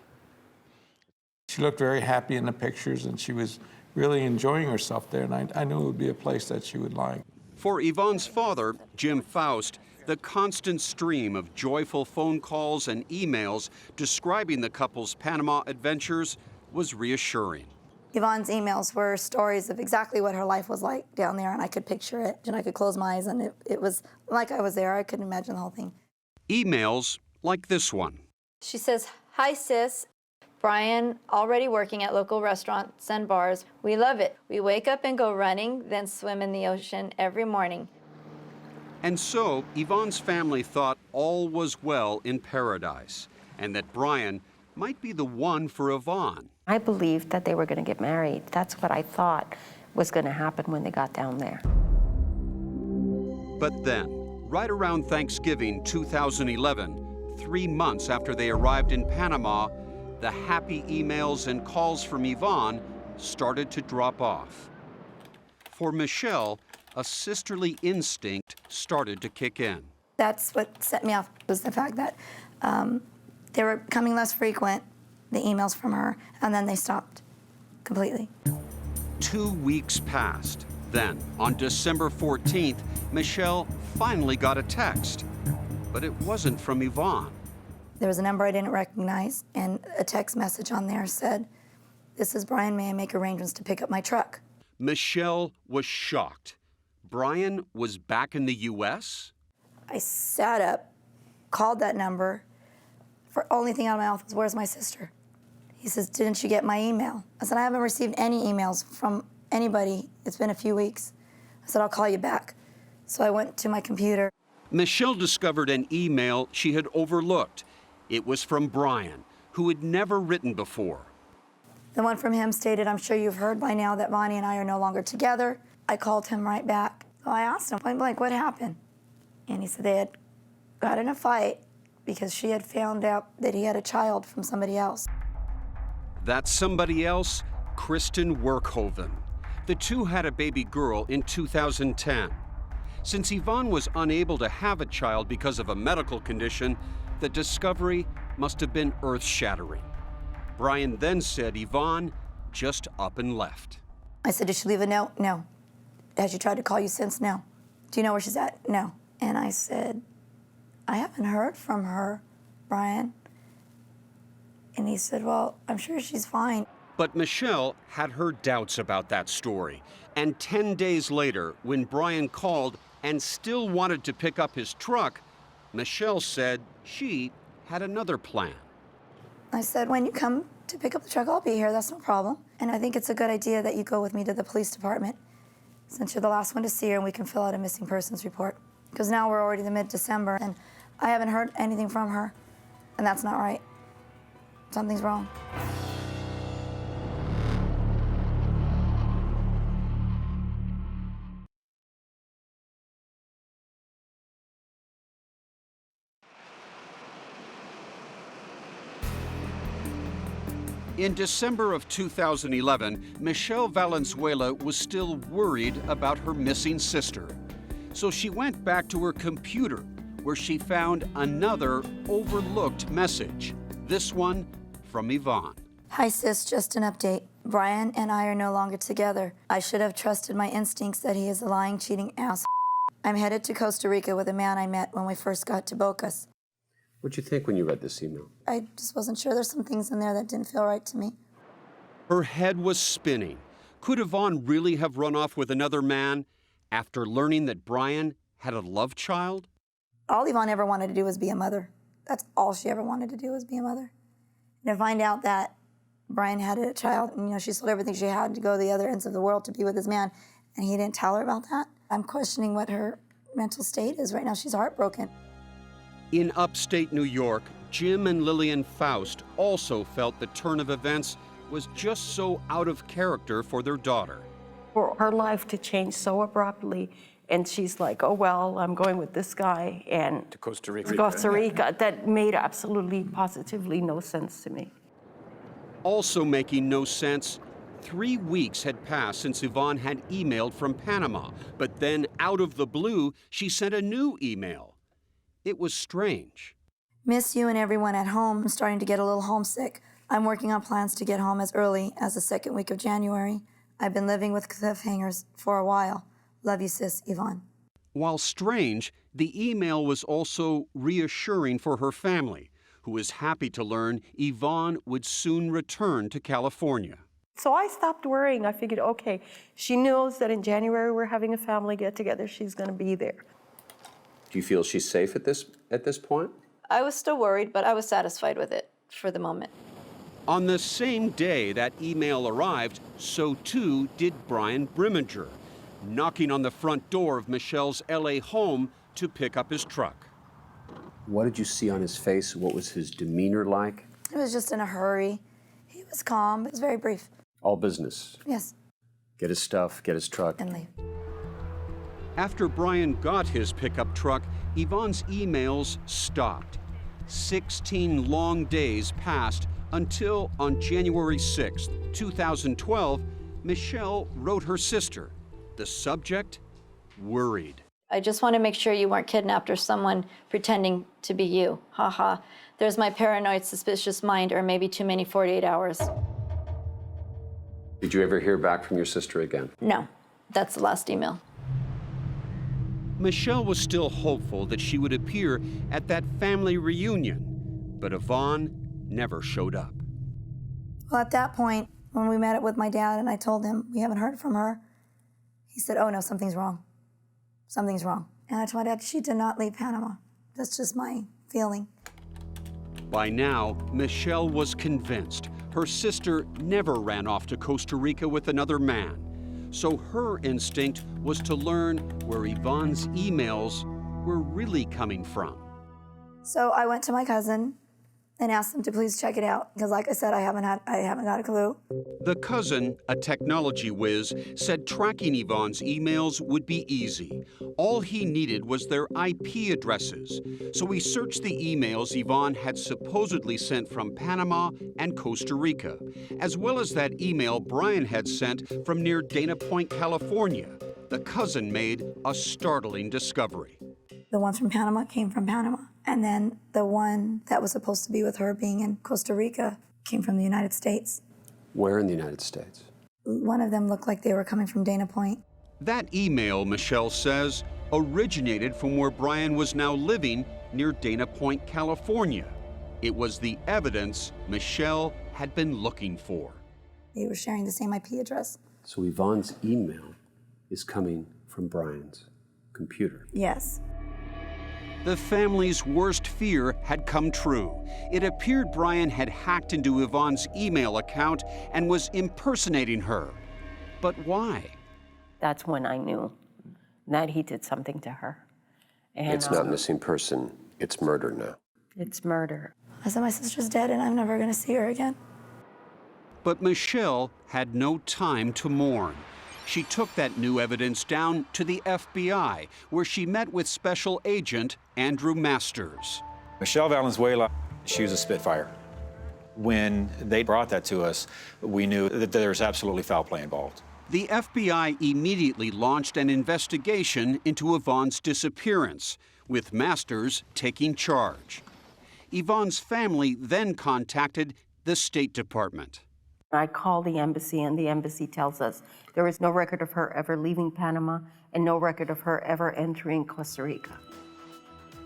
She looked very happy in the pictures, and she was really enjoying herself there, and I knew it would be a place that she would like. For Yvonne's father, Jim Faust, the constant stream of joyful phone calls and emails describing the couple's Panama adventures was reassuring. Yvonne's emails were stories of exactly what her life was like down there, and I could picture it, and I could close my eyes, and it was like I was there. I couldn't imagine the whole thing. Emails like this one. She says, "Hi, sis. Brian, already working at local restaurants and bars. We love it. We wake up and go running, then swim in the ocean every morning." And so Yvonne's family thought all was well in paradise and that Brian might be the one for Yvonne. I believed that they were going to get married. That's what I thought was going to happen when they got down there. But then, right around Thanksgiving 2011, 3 months after they arrived in Panama, the happy emails and calls from Yvonne started to drop off. For Michelle, a sisterly instinct started to kick in. That's what set me off, was the fact that they were becoming less frequent, the emails from her, and then they stopped completely. 2 weeks passed. Then, on December 14th, Michelle finally got a text. But it wasn't from Yvonne. There was a number I didn't recognize, and a text message on there said, "This is Brian, may I make arrangements to pick up my truck?" Michelle was shocked. Brian was back in the U.S.? I sat up, called that number. The only thing out of my mouth was, "Where's my sister?" He says, "Didn't you get my email?" I said, "I haven't received any emails from anybody. It's been a few weeks." I said, "I'll call you back." So I went to my computer. Michelle discovered an email she had overlooked. It was from Brian, who had never written before. The one from him stated, "I'm sure you've heard by now that Vonnie and I are no longer together." I called him right back. So I asked him point blank, "What happened?" And he said they had got in a fight because she had found out that he had a child from somebody else. That somebody else, Kristen Werkhoven. The two had a baby girl in 2010. Since Yvonne was unable to have a child because of a medical condition, the discovery must have been earth-shattering. Brian then said Yvonne just up and left. I said, did she leave a note? No. Has she tried to call you since? No. Do you know where she's at? No. And I said, I haven't heard from her, Brian. And he said, well, I'm sure she's fine. But Michelle had her doubts about that story. And 10 days later, when Brian called and still wanted to pick up his truck, Michelle said she had another plan. I said, when you come to pick up the truck, I'll be here, that's no problem. And I think it's a good idea that you go with me to the police department, since you're the last one to see her and we can fill out a missing persons report. Because now we're already in mid-December and I haven't heard anything from her, and that's not right. Something's wrong. In December of 2011, Michelle Valenzuela was still worried about her missing sister. So she went back to her computer, where she found another overlooked message. This one from Yvonne. Hi sis, just an update. Brian and I are no longer together. I should have trusted my instincts that he is a lying, cheating ass. I'm headed to Costa Rica with a man I met when we first got to Bocas. What'd you think when you read this email? I just wasn't sure. There's some things in there that didn't feel right to me. Her head was spinning. Could Yvonne really have run off with another man after learning that Brian had a love child? All Yvonne ever wanted to do was be a mother. That's all she ever wanted to do was be a mother. And to find out that Brian had a child, and she sold everything she had to go to the other ends of the world to be with his man, and he didn't tell her about that. I'm questioning what her mental state is right now. She's heartbroken. In upstate New York, Jim and Lillian Faust also felt the turn of events was just so out of character for their daughter. For her life to change so abruptly, and she's like, oh, well, I'm going with this guy, and To Costa Rica. to Costa Rica. That made absolutely, positively no sense to me. Also making no sense, 3 weeks had passed since Yvonne had emailed from Panama, but then out of the blue, she sent a new email. It was strange. Miss you and everyone at home. I'm starting to get a little homesick. I'm working on plans to get home as early as the second week of January. I've been living with cliffhangers for a while. Love you, sis, Yvonne. While strange, the email was also reassuring for her family, who was happy to learn Yvonne would soon return to California. So I stopped worrying. I figured, okay, she knows that in January we're having a family get-together. She's going to be there. Do you feel she's safe at this point? I was still worried, but I was satisfied with it for the moment. On the same day that email arrived, so too did Brian Brimminger, knocking on the front door of Michelle's LA home to pick up his truck. What did you see on his face? What was his demeanor like? He was just in a hurry. He was calm. It was very brief. All business. Yes. Get his stuff, get his truck. And leave. After Brian got his pickup truck, Yvonne's emails stopped. 16 long days passed until on January 6th, 2012, Michelle wrote her sister. The subject, worried. I just want to make sure you weren't kidnapped or someone pretending to be you. Ha ha. There's my paranoid, suspicious mind, or maybe too many 48 hours. Did you ever hear back from your sister again? No, that's the last email. Michelle was still hopeful that she would appear at that family reunion, but Yvonne never showed up. Well, at that point, when we met with my dad and I told him we haven't heard from her, he said, oh no, something's wrong. Something's wrong. And I told my dad, she did not leave Panama. That's just my feeling. By now, Michelle was convinced her sister never ran off to Costa Rica with another man. So her instinct was to learn where Yvonne's emails were really coming from. So I went to my cousin and asked him to please check it out, because like I said, I haven't got a clue. The cousin, a technology whiz, said tracking Yvonne's emails would be easy. All he needed was their IP addresses. So he searched the emails Yvonne had supposedly sent from Panama and Costa Rica, as well as that email Brian had sent from near Dana Point, California. The cousin made a startling discovery. The ones from Panama came from Panama. And then the one that was supposed to be with her being in Costa Rica came from the United States. Where in the United States? One of them looked like they were coming from Dana Point. That email, Michelle says, originated from where Brian was now living near Dana Point, California. It was the evidence Michelle had been looking for. They were sharing the same IP address. So Yvonne's email is coming from Brian's computer. Yes. The family's worst fear had come true. It appeared Brian had hacked into Yvonne's email account and was impersonating her. But why? That's when I knew that he did something to her. And, It's not missing person, it's murder now. It's murder. I said, my sister's dead and I'm never gonna see her again. But Michelle had no time to mourn. She took that new evidence down to the FBI, where she met with Special Agent Andrew Masters. Michelle Valenzuela, she was a Spitfire. When they brought that to us, we knew that there was absolutely foul play involved. The FBI immediately launched an investigation into Yvonne's disappearance, with Masters taking charge. Yvonne's family then contacted the State Department. I called the embassy, and the embassy tells us there is no record of her ever leaving Panama and no record of her ever entering Costa Rica.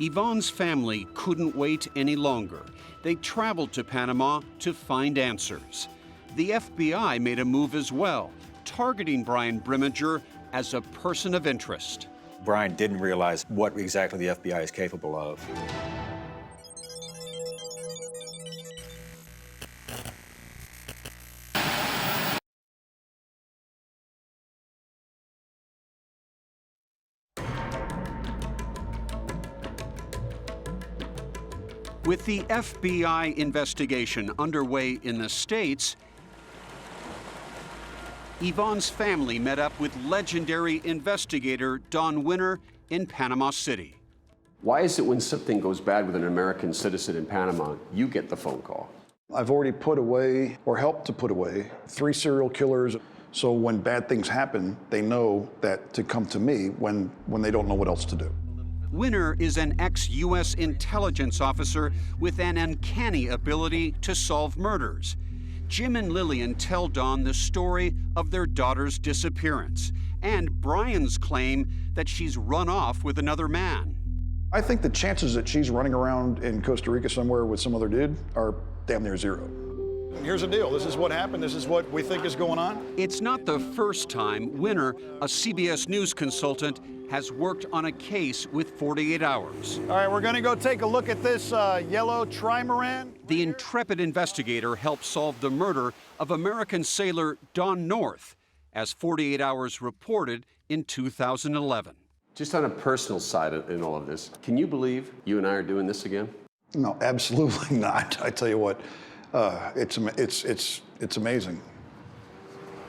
Yvonne's family couldn't wait any longer. They traveled to Panama to find answers. The FBI made a move as well, targeting Brian Brimminger as a person of interest. Brian didn't realize what exactly the FBI is capable of. With the FBI investigation underway in the States, Yvonne's family met up with legendary investigator Don Winner in Panama City. Why is it when something goes bad with an American citizen in Panama, you get the phone call? I've already put away, or helped to put away, 3 serial killers. So when bad things happen, they know that to come to me when they don't know what else to do. Winner is an ex-U.S. intelligence officer with an uncanny ability to solve murders. Jim and Lillian tell Don the story of their daughter's disappearance and Brian's claim that she's run off with another man. I think the chances that she's running around in Costa Rica somewhere with some other dude are damn near 0. Here's the deal. This is what happened. This is what we think is going on. It's not the first time Winner, a CBS News consultant, has worked on a case with 48 Hours. All right, we're going to go take a look at this yellow trimaran. The intrepid investigator helped solve the murder of American sailor Don North, as 48 Hours reported in 2011. Just on a personal side in all of this, can you believe you and I are doing this again? No, absolutely not. I tell you what, it's amazing.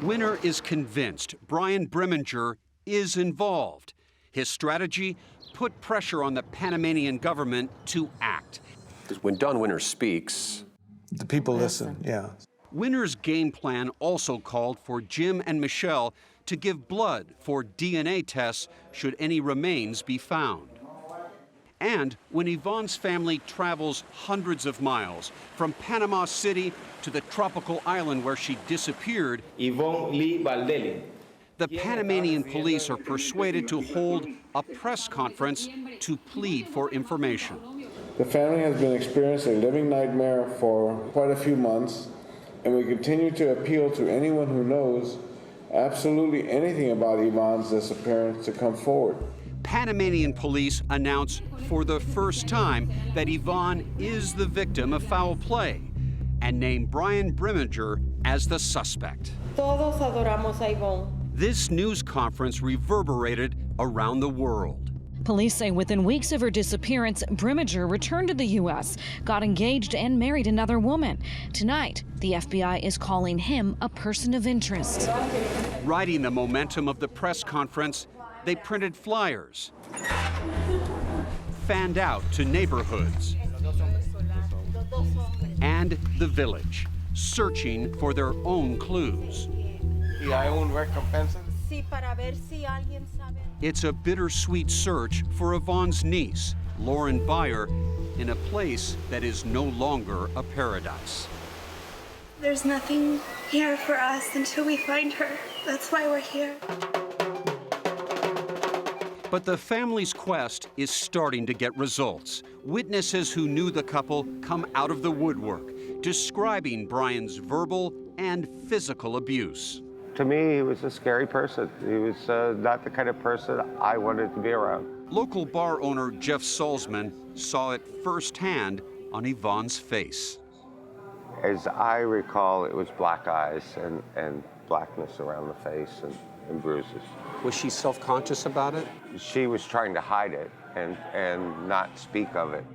Winner is convinced Brian Brimminger is involved. His strategy, put pressure on the Panamanian government to act. Because when Don Winner speaks, the people listen, yeah. Winner's game plan also called for Jim and Michelle to give blood for DNA tests should any remains be found. And when Yvonne's family travels hundreds of miles from Panama City to the tropical island where she disappeared, Yvonne Lee Valdelli. The Panamanian police are persuaded to hold a press conference to plead for information. The family has been experiencing a living nightmare for quite a few months, and we continue to appeal to anyone who knows absolutely anything about Yvonne's disappearance to come forward. Panamanian police announce for the first time that Yvonne is the victim of foul play and name Brian Brimminger as the suspect. Todos adoramos a Yvonne. This news conference reverberated around the world. Police say within weeks of her disappearance, Brimminger returned to the U.S., got engaged, and married another woman. Tonight, the FBI is calling him a person of interest. Riding the momentum of the press conference, they printed flyers, fanned out to neighborhoods, and the village, searching for their own clues. It's a bittersweet search for Yvonne's niece, Lauren Beyer, in a place that is no longer a paradise. There's nothing here for us until we find her. That's why we're here. But the family's quest is starting to get results. Witnesses who knew the couple come out of the woodwork, describing Brian's verbal and physical abuse. To me, he was a scary person. He was not the kind of person I wanted to be around. Local bar owner Jeff Salzman saw it firsthand on Yvonne's face. As I recall, it was black eyes and blackness around the face and bruises. Was she self-conscious about it? She was trying to hide it and not speak of it.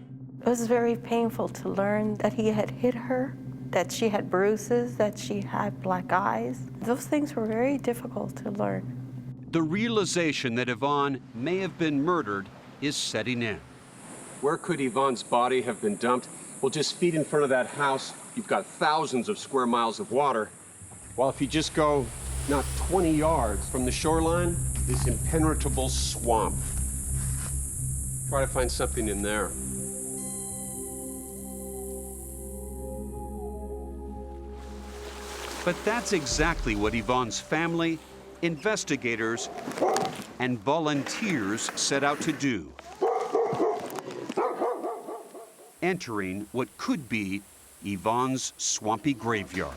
It was very painful to learn that he had hit her, that she had bruises, that she had black eyes. Those things were very difficult to learn. The realization that Yvonne may have been murdered is setting in. Where could Yvonne's body have been dumped? Well, just feet in front of that house, you've got thousands of square miles of water. While if you just go not 20 yards from the shoreline, this impenetrable swamp. Try to find something in there. But that's exactly what Yvonne's family, investigators, and volunteers set out to do. Entering what could be Yvonne's swampy graveyard.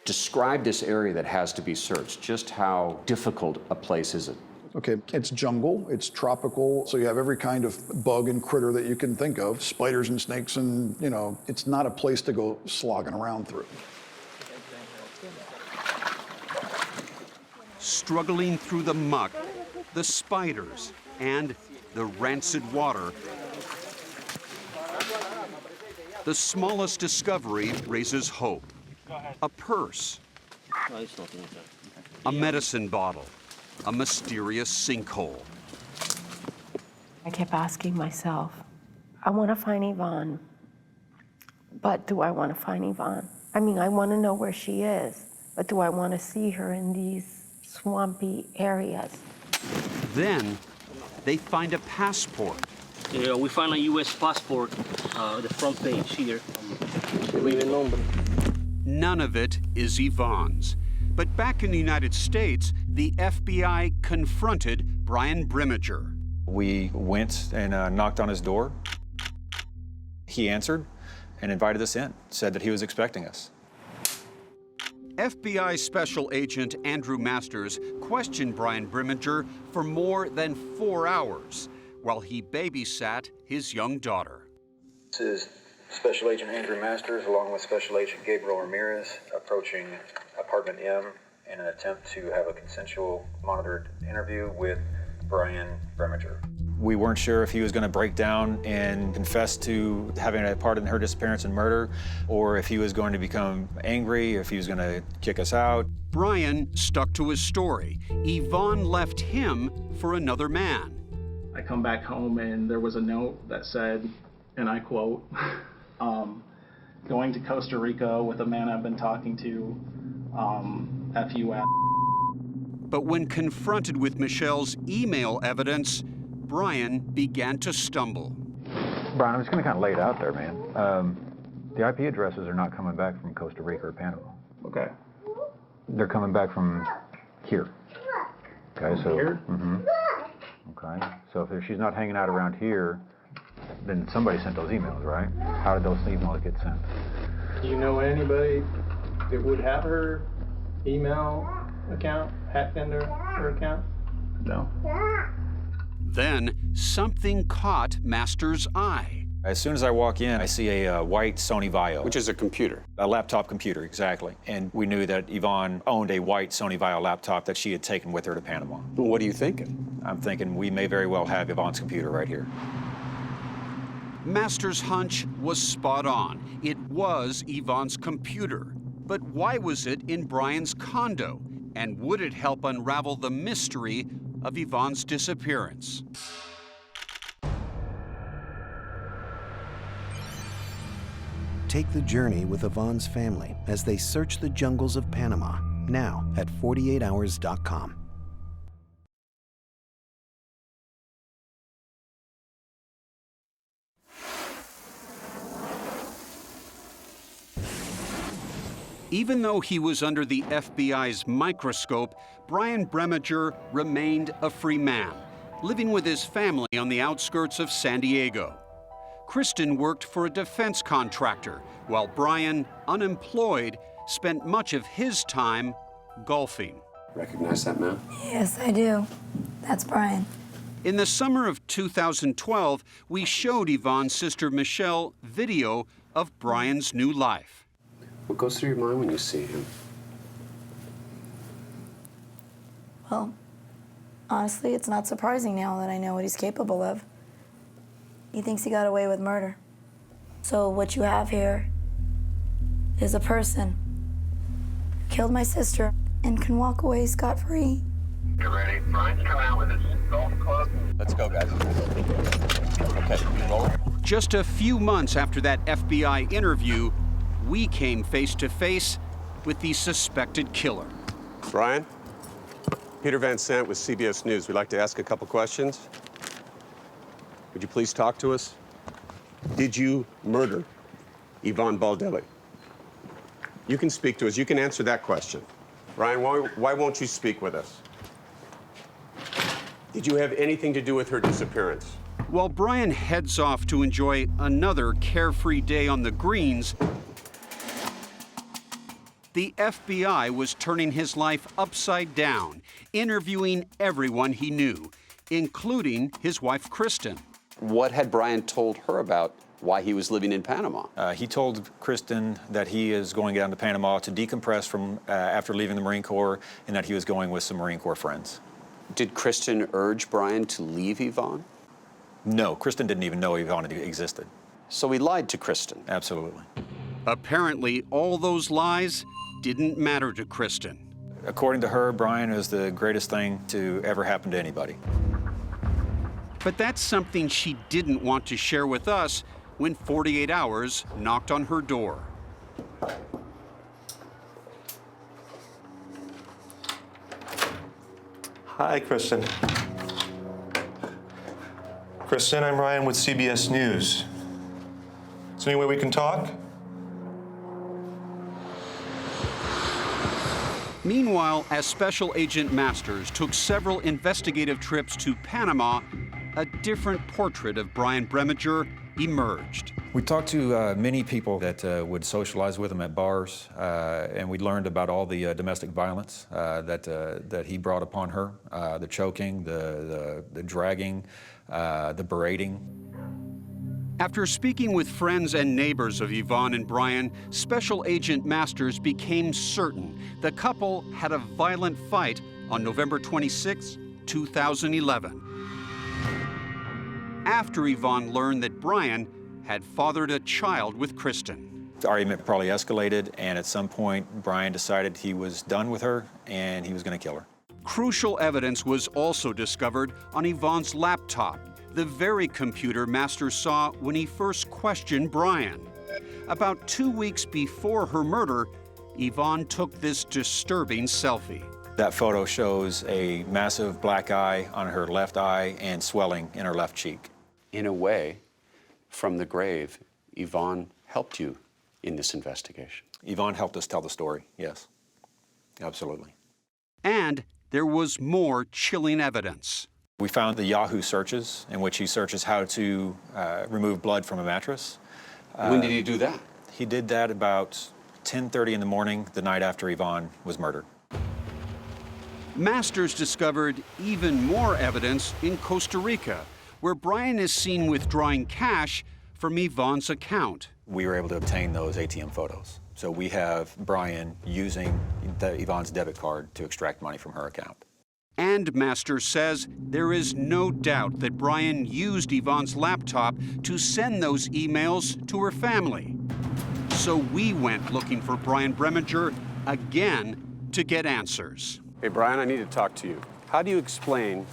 Describe this area that has to be searched. Just how difficult a place is it? Okay, it's jungle, it's tropical, so you have every kind of bug and critter that you can think of, spiders and snakes, and, you know, it's not a place to go slogging around through. Struggling through the muck, the spiders, and the rancid water, the smallest discovery raises hope. A purse, a medicine bottle, a mysterious sinkhole. I kept asking myself, I want to find Yvonne, but do I want to find Yvonne? I mean, I want to know where she is, but do I want to see her in these swampy areas? Then they find a passport. Yeah, we find a U.S. passport, the front page here. None of it is Yvonne's. But back in the United States, the FBI confronted Brian Brimmager. We went and knocked on his door. He answered and invited us in, said that he was expecting us. FBI Special Agent Andrew Masters questioned Brian Brimmager for more than 4 hours while he babysat his young daughter. This is Special Agent Andrew Masters along with Special Agent Gabriel Ramirez approaching Apartment M in an attempt to have a consensual monitored interview with Brian Brimmager. We weren't sure if he was going to break down and confess to having a part in her disappearance and murder, or if he was going to become angry, if he was going to kick us out. Brian stuck to his story. Yvonne left him for another man. I come back home and there was a note that said, and I quote, going to Costa Rica with a man I've been talking to, F you ass. But when confronted with Michelle's email evidence, Brian began to stumble. Brian, I'm just going to kind of lay it out there, man. The IP addresses are not coming back from Costa Rica or Panama. Okay. They're coming back from here. Okay, so. Here? Mm-hmm. Okay, so if she's not hanging out around here, then somebody sent those emails, right? How did those emails get sent? Do you know anybody that would have her email account, hacked into her account? No. Then something caught Master's eye. As soon as I walk in, I see a white Sony Vaio. Which is a computer. A laptop computer, exactly. And we knew that Yvonne owned a white Sony Vaio laptop that she had taken with her to Panama. Well, what are you thinking? I'm thinking we may very well have Yvonne's computer right here. Master's hunch was spot on. It was Yvonne's computer. But why was it in Brian's condo? And would it help unravel the mystery of Yvonne's disappearance? Take the journey with Yvonne's family as they search the jungles of Panama, now at 48hours.com. Even though he was under the FBI's microscope, Brian Breminger remained a free man, living with his family on the outskirts of San Diego. Kristen worked for a defense contractor, while Brian, unemployed, spent much of his time golfing. Recognize that man? Yes, I do. That's Brian. In the summer of 2012, we showed Yvonne's sister Michelle video of Brian's new life. What goes through your mind when you see him? Well, honestly, it's not surprising now that I know what he's capable of. He thinks he got away with murder. So what you have here is a person who killed my sister and can walk away scot-free. You ready? Brian's coming out with his golf club. Let's go, guys. Okay, you roll. Just a few months after that FBI interview, we came face to face with the suspected killer. Brian? Peter Van Sant with CBS News. We'd like to ask a couple questions. Would you please talk to us? Did you murder Yvonne Baldelli? You can speak to us. You can answer that question. Brian, why won't you speak with us? Did you have anything to do with her disappearance? While Brian heads off to enjoy another carefree day on the greens, the FBI was turning his life upside down, interviewing everyone he knew, including his wife, Kristen. What had Brian told her about why he was living in Panama? He told Kristen that he is going down to Panama to decompress from after leaving the Marine Corps, and that he was going with some Marine Corps friends. Did Kristen urge Brian to leave Yvonne? No, Kristen didn't even know Yvonne existed. So he lied to Kristen? Absolutely. Apparently, all those lies didn't matter to Kristen. According to her, Brian is the greatest thing to ever happen to anybody. But that's something she didn't want to share with us when 48 Hours knocked on her door. Hi, Kristen. Kristen, I'm Ryan with CBS News. Is there any way we can talk? Meanwhile, as Special Agent Masters took several investigative trips to Panama, a different portrait of Brian Breminger emerged. We talked to many people that would socialize with him at bars, and we learned about all the domestic violence that he brought upon her, the choking, the dragging, the berating. After speaking with friends and neighbors of Yvonne and Brian, Special Agent Masters became certain the couple had a violent fight on November 26, 2011. After Yvonne learned that Brian had fathered a child with Kristen. The argument probably escalated, and at some point, Brian decided he was done with her and he was going to kill her. Crucial evidence was also discovered on Yvonne's laptop, the very computer Masters saw when he first questioned Brian. About 2 weeks before her murder, Yvonne took this disturbing selfie. That photo shows a massive black eye on her left eye and swelling in her left cheek. In a way, from the grave, Yvonne helped you in this investigation. Yvonne helped us tell the story, yes. Absolutely. And there was more chilling evidence. We found the Yahoo searches in which he searches how to remove blood from a mattress. When did he do that? He did that about 10:30 in the morning, the night after Yvonne was murdered. Masters discovered even more evidence in Costa Rica, where Brian is seen withdrawing cash from Yvonne's account. We were able to obtain those ATM photos. So we have Brian using Yvonne's debit card to extract money from her account. And Masters says there is no doubt that Brian used Yvonne's laptop to send those emails to her family. So we went looking for Brian Breminger again to get answers. Hey, Brian, I need to talk to you. How do you explain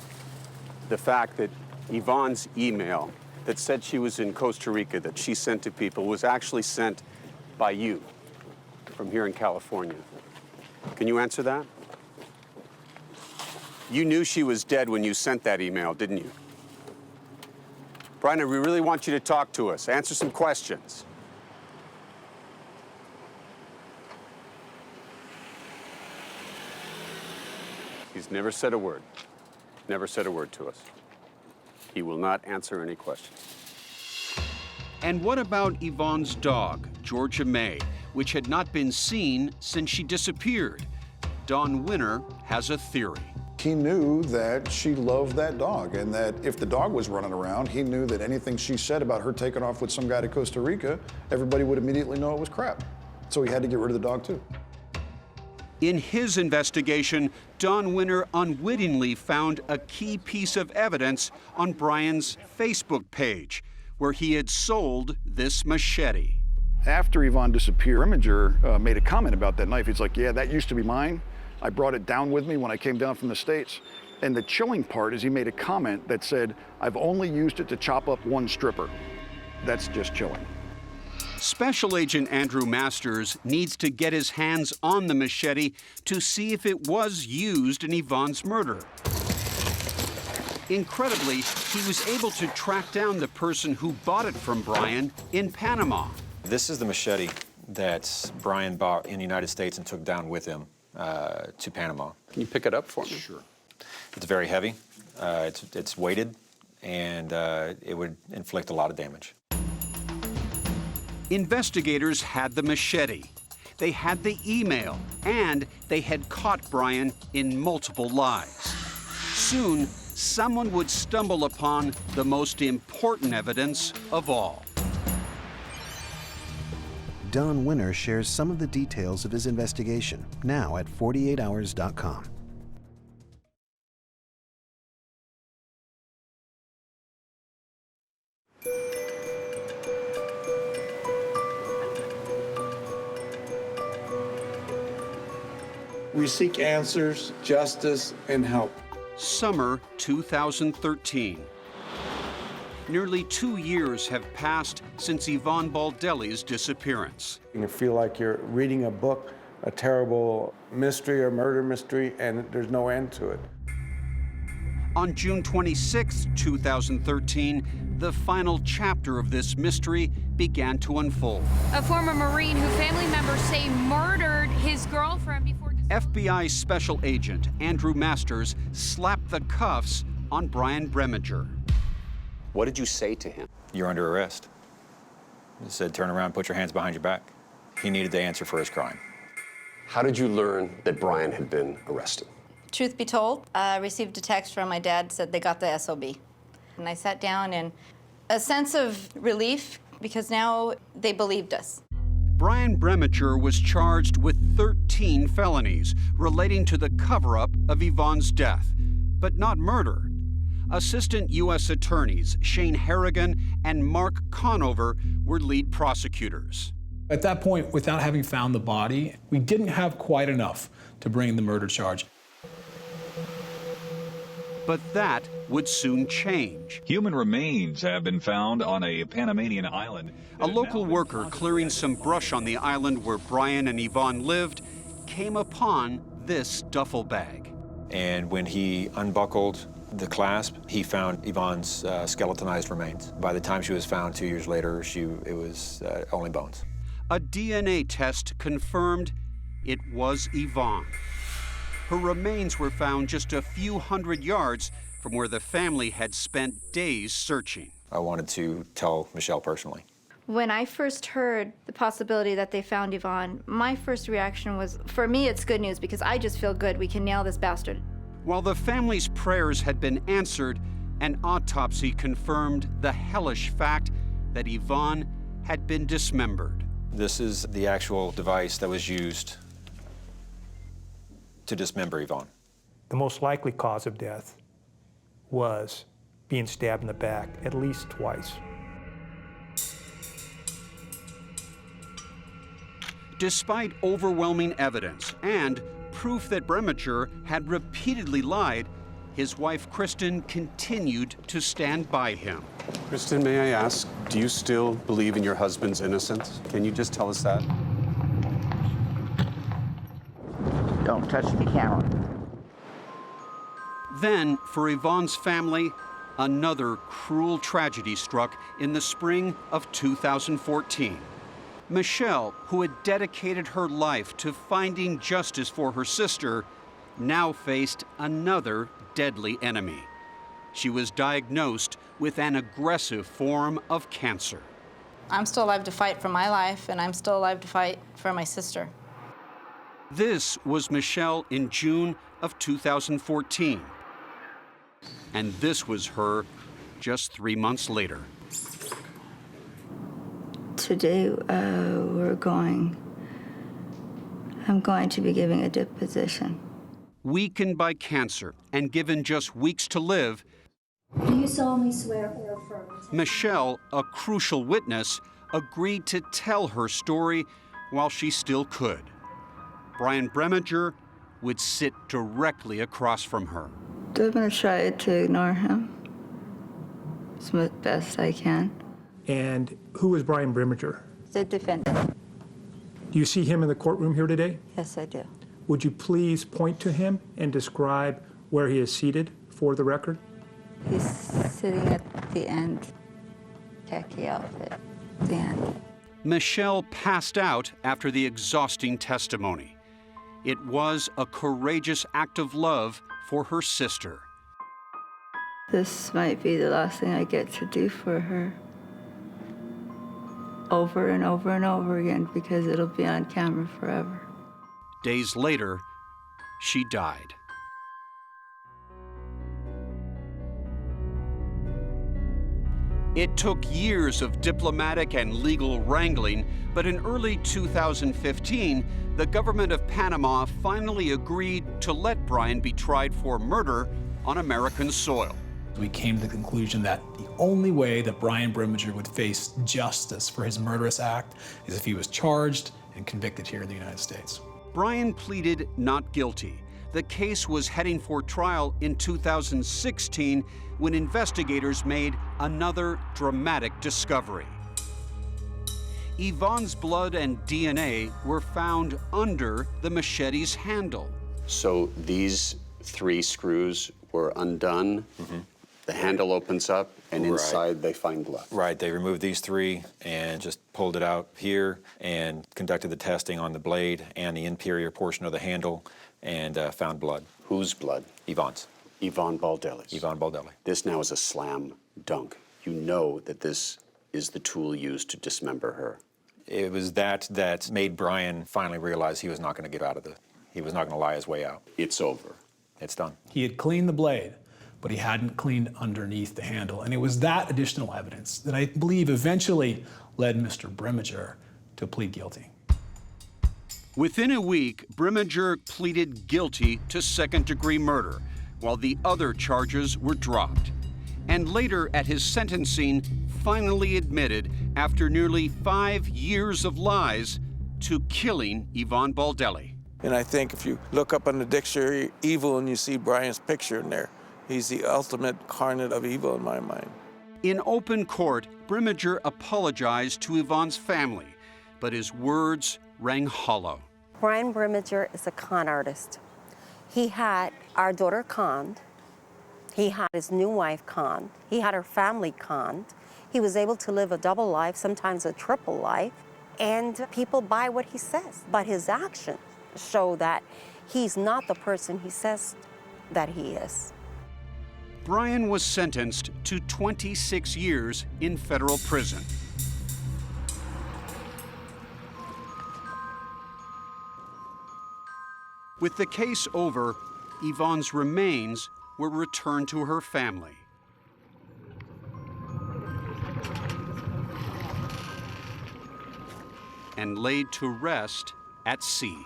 the fact that Yvonne's email that said she was in Costa Rica, that she sent to people, was actually sent by you from here in California? Can you answer that? You knew she was dead when you sent that email, didn't you? Brian, we really want you to talk to us. Answer some questions. He's never said a word. Never said a word to us. He will not answer any questions. And what about Yvonne's dog, Georgia May, which had not been seen since she disappeared? Don Winner has a theory. He knew that she loved that dog, and that if the dog was running around, he knew that anything she said about her taking off with some guy to Costa Rica, everybody would immediately know it was crap. So he had to get rid of the dog too. In his investigation, Don Winner unwittingly found a key piece of evidence on Brian's Facebook page, where he had sold this machete. After Yvonne disappeared, Breminger made a comment about that knife. He's like, yeah, that used to be mine. I brought it down with me when I came down from the States. And the chilling part is he made a comment that said, I've only used it to chop up one stripper. That's just chilling. Special Agent Andrew Masters needs to get his hands on the machete to see if it was used in Yvonne's murder. Incredibly, he was able to track down the person who bought it from Brian in Panama. This is the machete that Brian bought in the United States and took down with him to Panama. Can you pick it up for me? Sure. It's very heavy, it's weighted, and it would inflict a lot of damage. Investigators had the machete, they had the email, and they had caught Brian in multiple lies. Soon, someone would stumble upon the most important evidence of all. Don Winner shares some of the details of his investigation, now at 48hours.com. We seek answers, justice, and help. Summer 2013. Nearly 2 years have passed since Yvonne Baldelli's disappearance. You feel like you're reading a book, a terrible mystery or murder mystery, and there's no end to it. On June 26, 2013, the final chapter of this mystery began to unfold. A former Marine who family members say murdered his girlfriend before... FBI Special Agent Andrew Masters slapped the cuffs on Brian Breminger. What did you say to him? You're under arrest. He said, turn around, put your hands behind your back. He needed to answer for his crime. How did you learn that Brian had been arrested? Truth be told, I received a text from my dad, said they got the SOB. And I sat down in a sense of relief because now they believed us. Brian Breminger was charged with 13 felonies relating to the cover-up of Yvonne's death, but not murder. Assistant U.S. Attorneys Shane Harrigan and Mark Conover were lead prosecutors. At that point, without having found the body, we didn't have quite enough to bring the murder charge. But that would soon change. Human remains have been found on a Panamanian island. A local worker clearing some brush on the island where Brian and Yvonne lived came upon this duffel bag. And when he unbuckled the clasp, he found Yvonne's skeletonized remains. By the time she was found 2 years later, it was only bones. A DNA test confirmed it was Yvonne. Her remains were found just a few hundred yards from where the family had spent days searching. I wanted to tell Michelle personally. When I first heard the possibility that they found Yvonne, my first reaction was, for me, it's good news because I just feel good. We can nail this bastard. While the family's prayers had been answered, an autopsy confirmed the hellish fact that Yvonne had been dismembered. This is the actual device that was used to dismember Yvonne. The most likely cause of death was being stabbed in the back at least twice. Despite overwhelming evidence and proof that Breminger had repeatedly lied, his wife Kristen continued to stand by him. Kristen, may I ask, do you still believe in your husband's innocence? Can you just tell us that? Don't touch the camera. Then, for Yvonne's family, another cruel tragedy struck in the spring of 2014. Michelle, who had dedicated her life to finding justice for her sister, now faced another deadly enemy. She was diagnosed with an aggressive form of cancer. I'm still alive to fight for my life, and I'm still alive to fight for my sister. This was Michelle in June of 2014. And this was her just 3 months later. Today, I'm going to be giving a deposition. Weakened by cancer and given just weeks to live, Do you solemnly swear or affirm? Michelle, a crucial witness, agreed to tell her story while she still could. Brian Breminger would sit directly across from her. I'm going to try to ignore him as best I can. And who is Brian Breminger? The defendant. Do you see him in the courtroom here today? Yes, I do. Would you please point to him and describe where he is seated for the record? He's sitting at the end, khaki outfit, the end. Michelle passed out after the exhausting testimony. It was a courageous act of love for her sister. This might be the last thing I get to do for her. Over and over and over again, because it'll be on camera forever. Days later, she died. It took years of diplomatic and legal wrangling, but in early 2015, the government of Panama finally agreed to let Brian be tried for murder on American soil. We came to the conclusion that the only way that Brian Breminger would face justice for his murderous act is if he was charged and convicted here in the United States. Brian pleaded not guilty. The case was heading for trial in 2016 when investigators made another dramatic discovery. Yvonne's blood and DNA were found under the machete's handle. So these 3 screws were undone. Mm-hmm. The handle opens up, and inside they find blood. Right, they removed these 3 and just pulled it out here and conducted the testing on the blade and the inferior portion of the handle and found blood. Whose blood? Yvonne's. Yvonne Baldelli's. Yvonne Baldelli. This now is a slam dunk. You know that this is the tool used to dismember her. It was that made Brian finally realize he was not going to get out of he was not going to lie his way out. It's over. It's done. He had cleaned the blade, but he hadn't cleaned underneath the handle. And it was that additional evidence that I believe eventually led Mr. Breminger to plead guilty. Within a week, Breminger pleaded guilty to second-degree murder, while the other charges were dropped. And later at his sentencing, finally admitted, after nearly 5 years of lies, to killing Yvonne Baldelli. And I think if you look up on the dictionary, evil, and you see Brian's picture in there, he's the ultimate incarnate of evil in my mind. In open court, Breminger apologized to Yvonne's family, but his words rang hollow. Brian Breminger is a con artist. He had our daughter conned. He had his new wife conned. He had her family conned. He was able to live a double life, sometimes a triple life, and people buy what he says. But his actions show that he's not the person he says that he is. Brian was sentenced to 26 years in federal prison. With the case over, Yvonne's remains were returned to her family. And laid to rest at sea.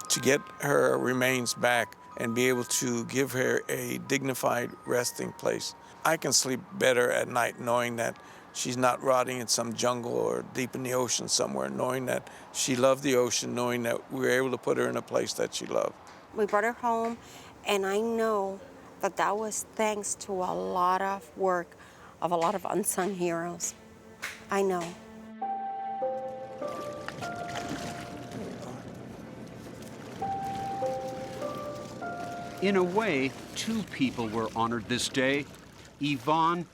To get her remains back and be able to give her a dignified resting place, I can sleep better at night knowing that she's not rotting in some jungle or deep in the ocean somewhere, knowing that she loved the ocean, knowing that we were able to put her in a place that she loved. We brought her home, and I know that that was thanks to a lot of work of a lot of unsung heroes. I know. In a way, 2 people were honored this day, Yvonne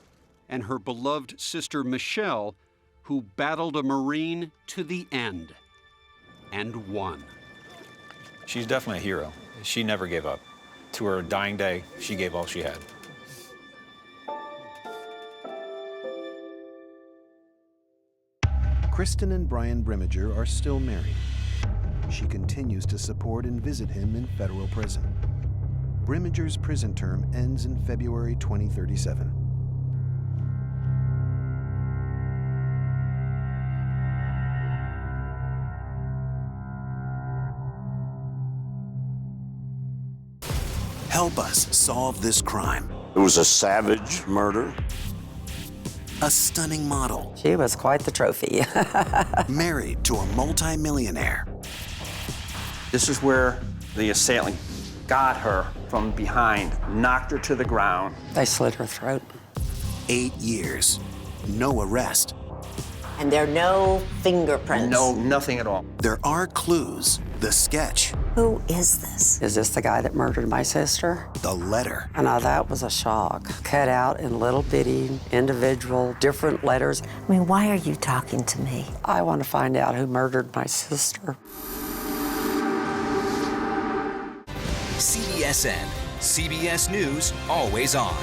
and her beloved sister Michelle, who battled a Marine to the end. and won. She's definitely a hero. She never gave up. To her dying day, she gave all she had. Kristen and Brian Brimmager are still married. She continues to support and visit him in federal prison. Brimmager's prison term ends in February 2037. Help us solve this crime. It was a savage murder. A stunning model. She was quite the trophy. Married to a multi-millionaire. This is where the assailant got her from behind, knocked her to the ground. They slit her throat. 8 years, no arrest. And there are no fingerprints. No, nothing at all. There are clues, the sketch. Who is this? Is this the guy that murdered my sister? The letter. And now that was a shock. Cut out in little bitty, individual, different letters. I mean, why are you talking to me? I want to find out who murdered my sister. CBSN, CBS News, always on.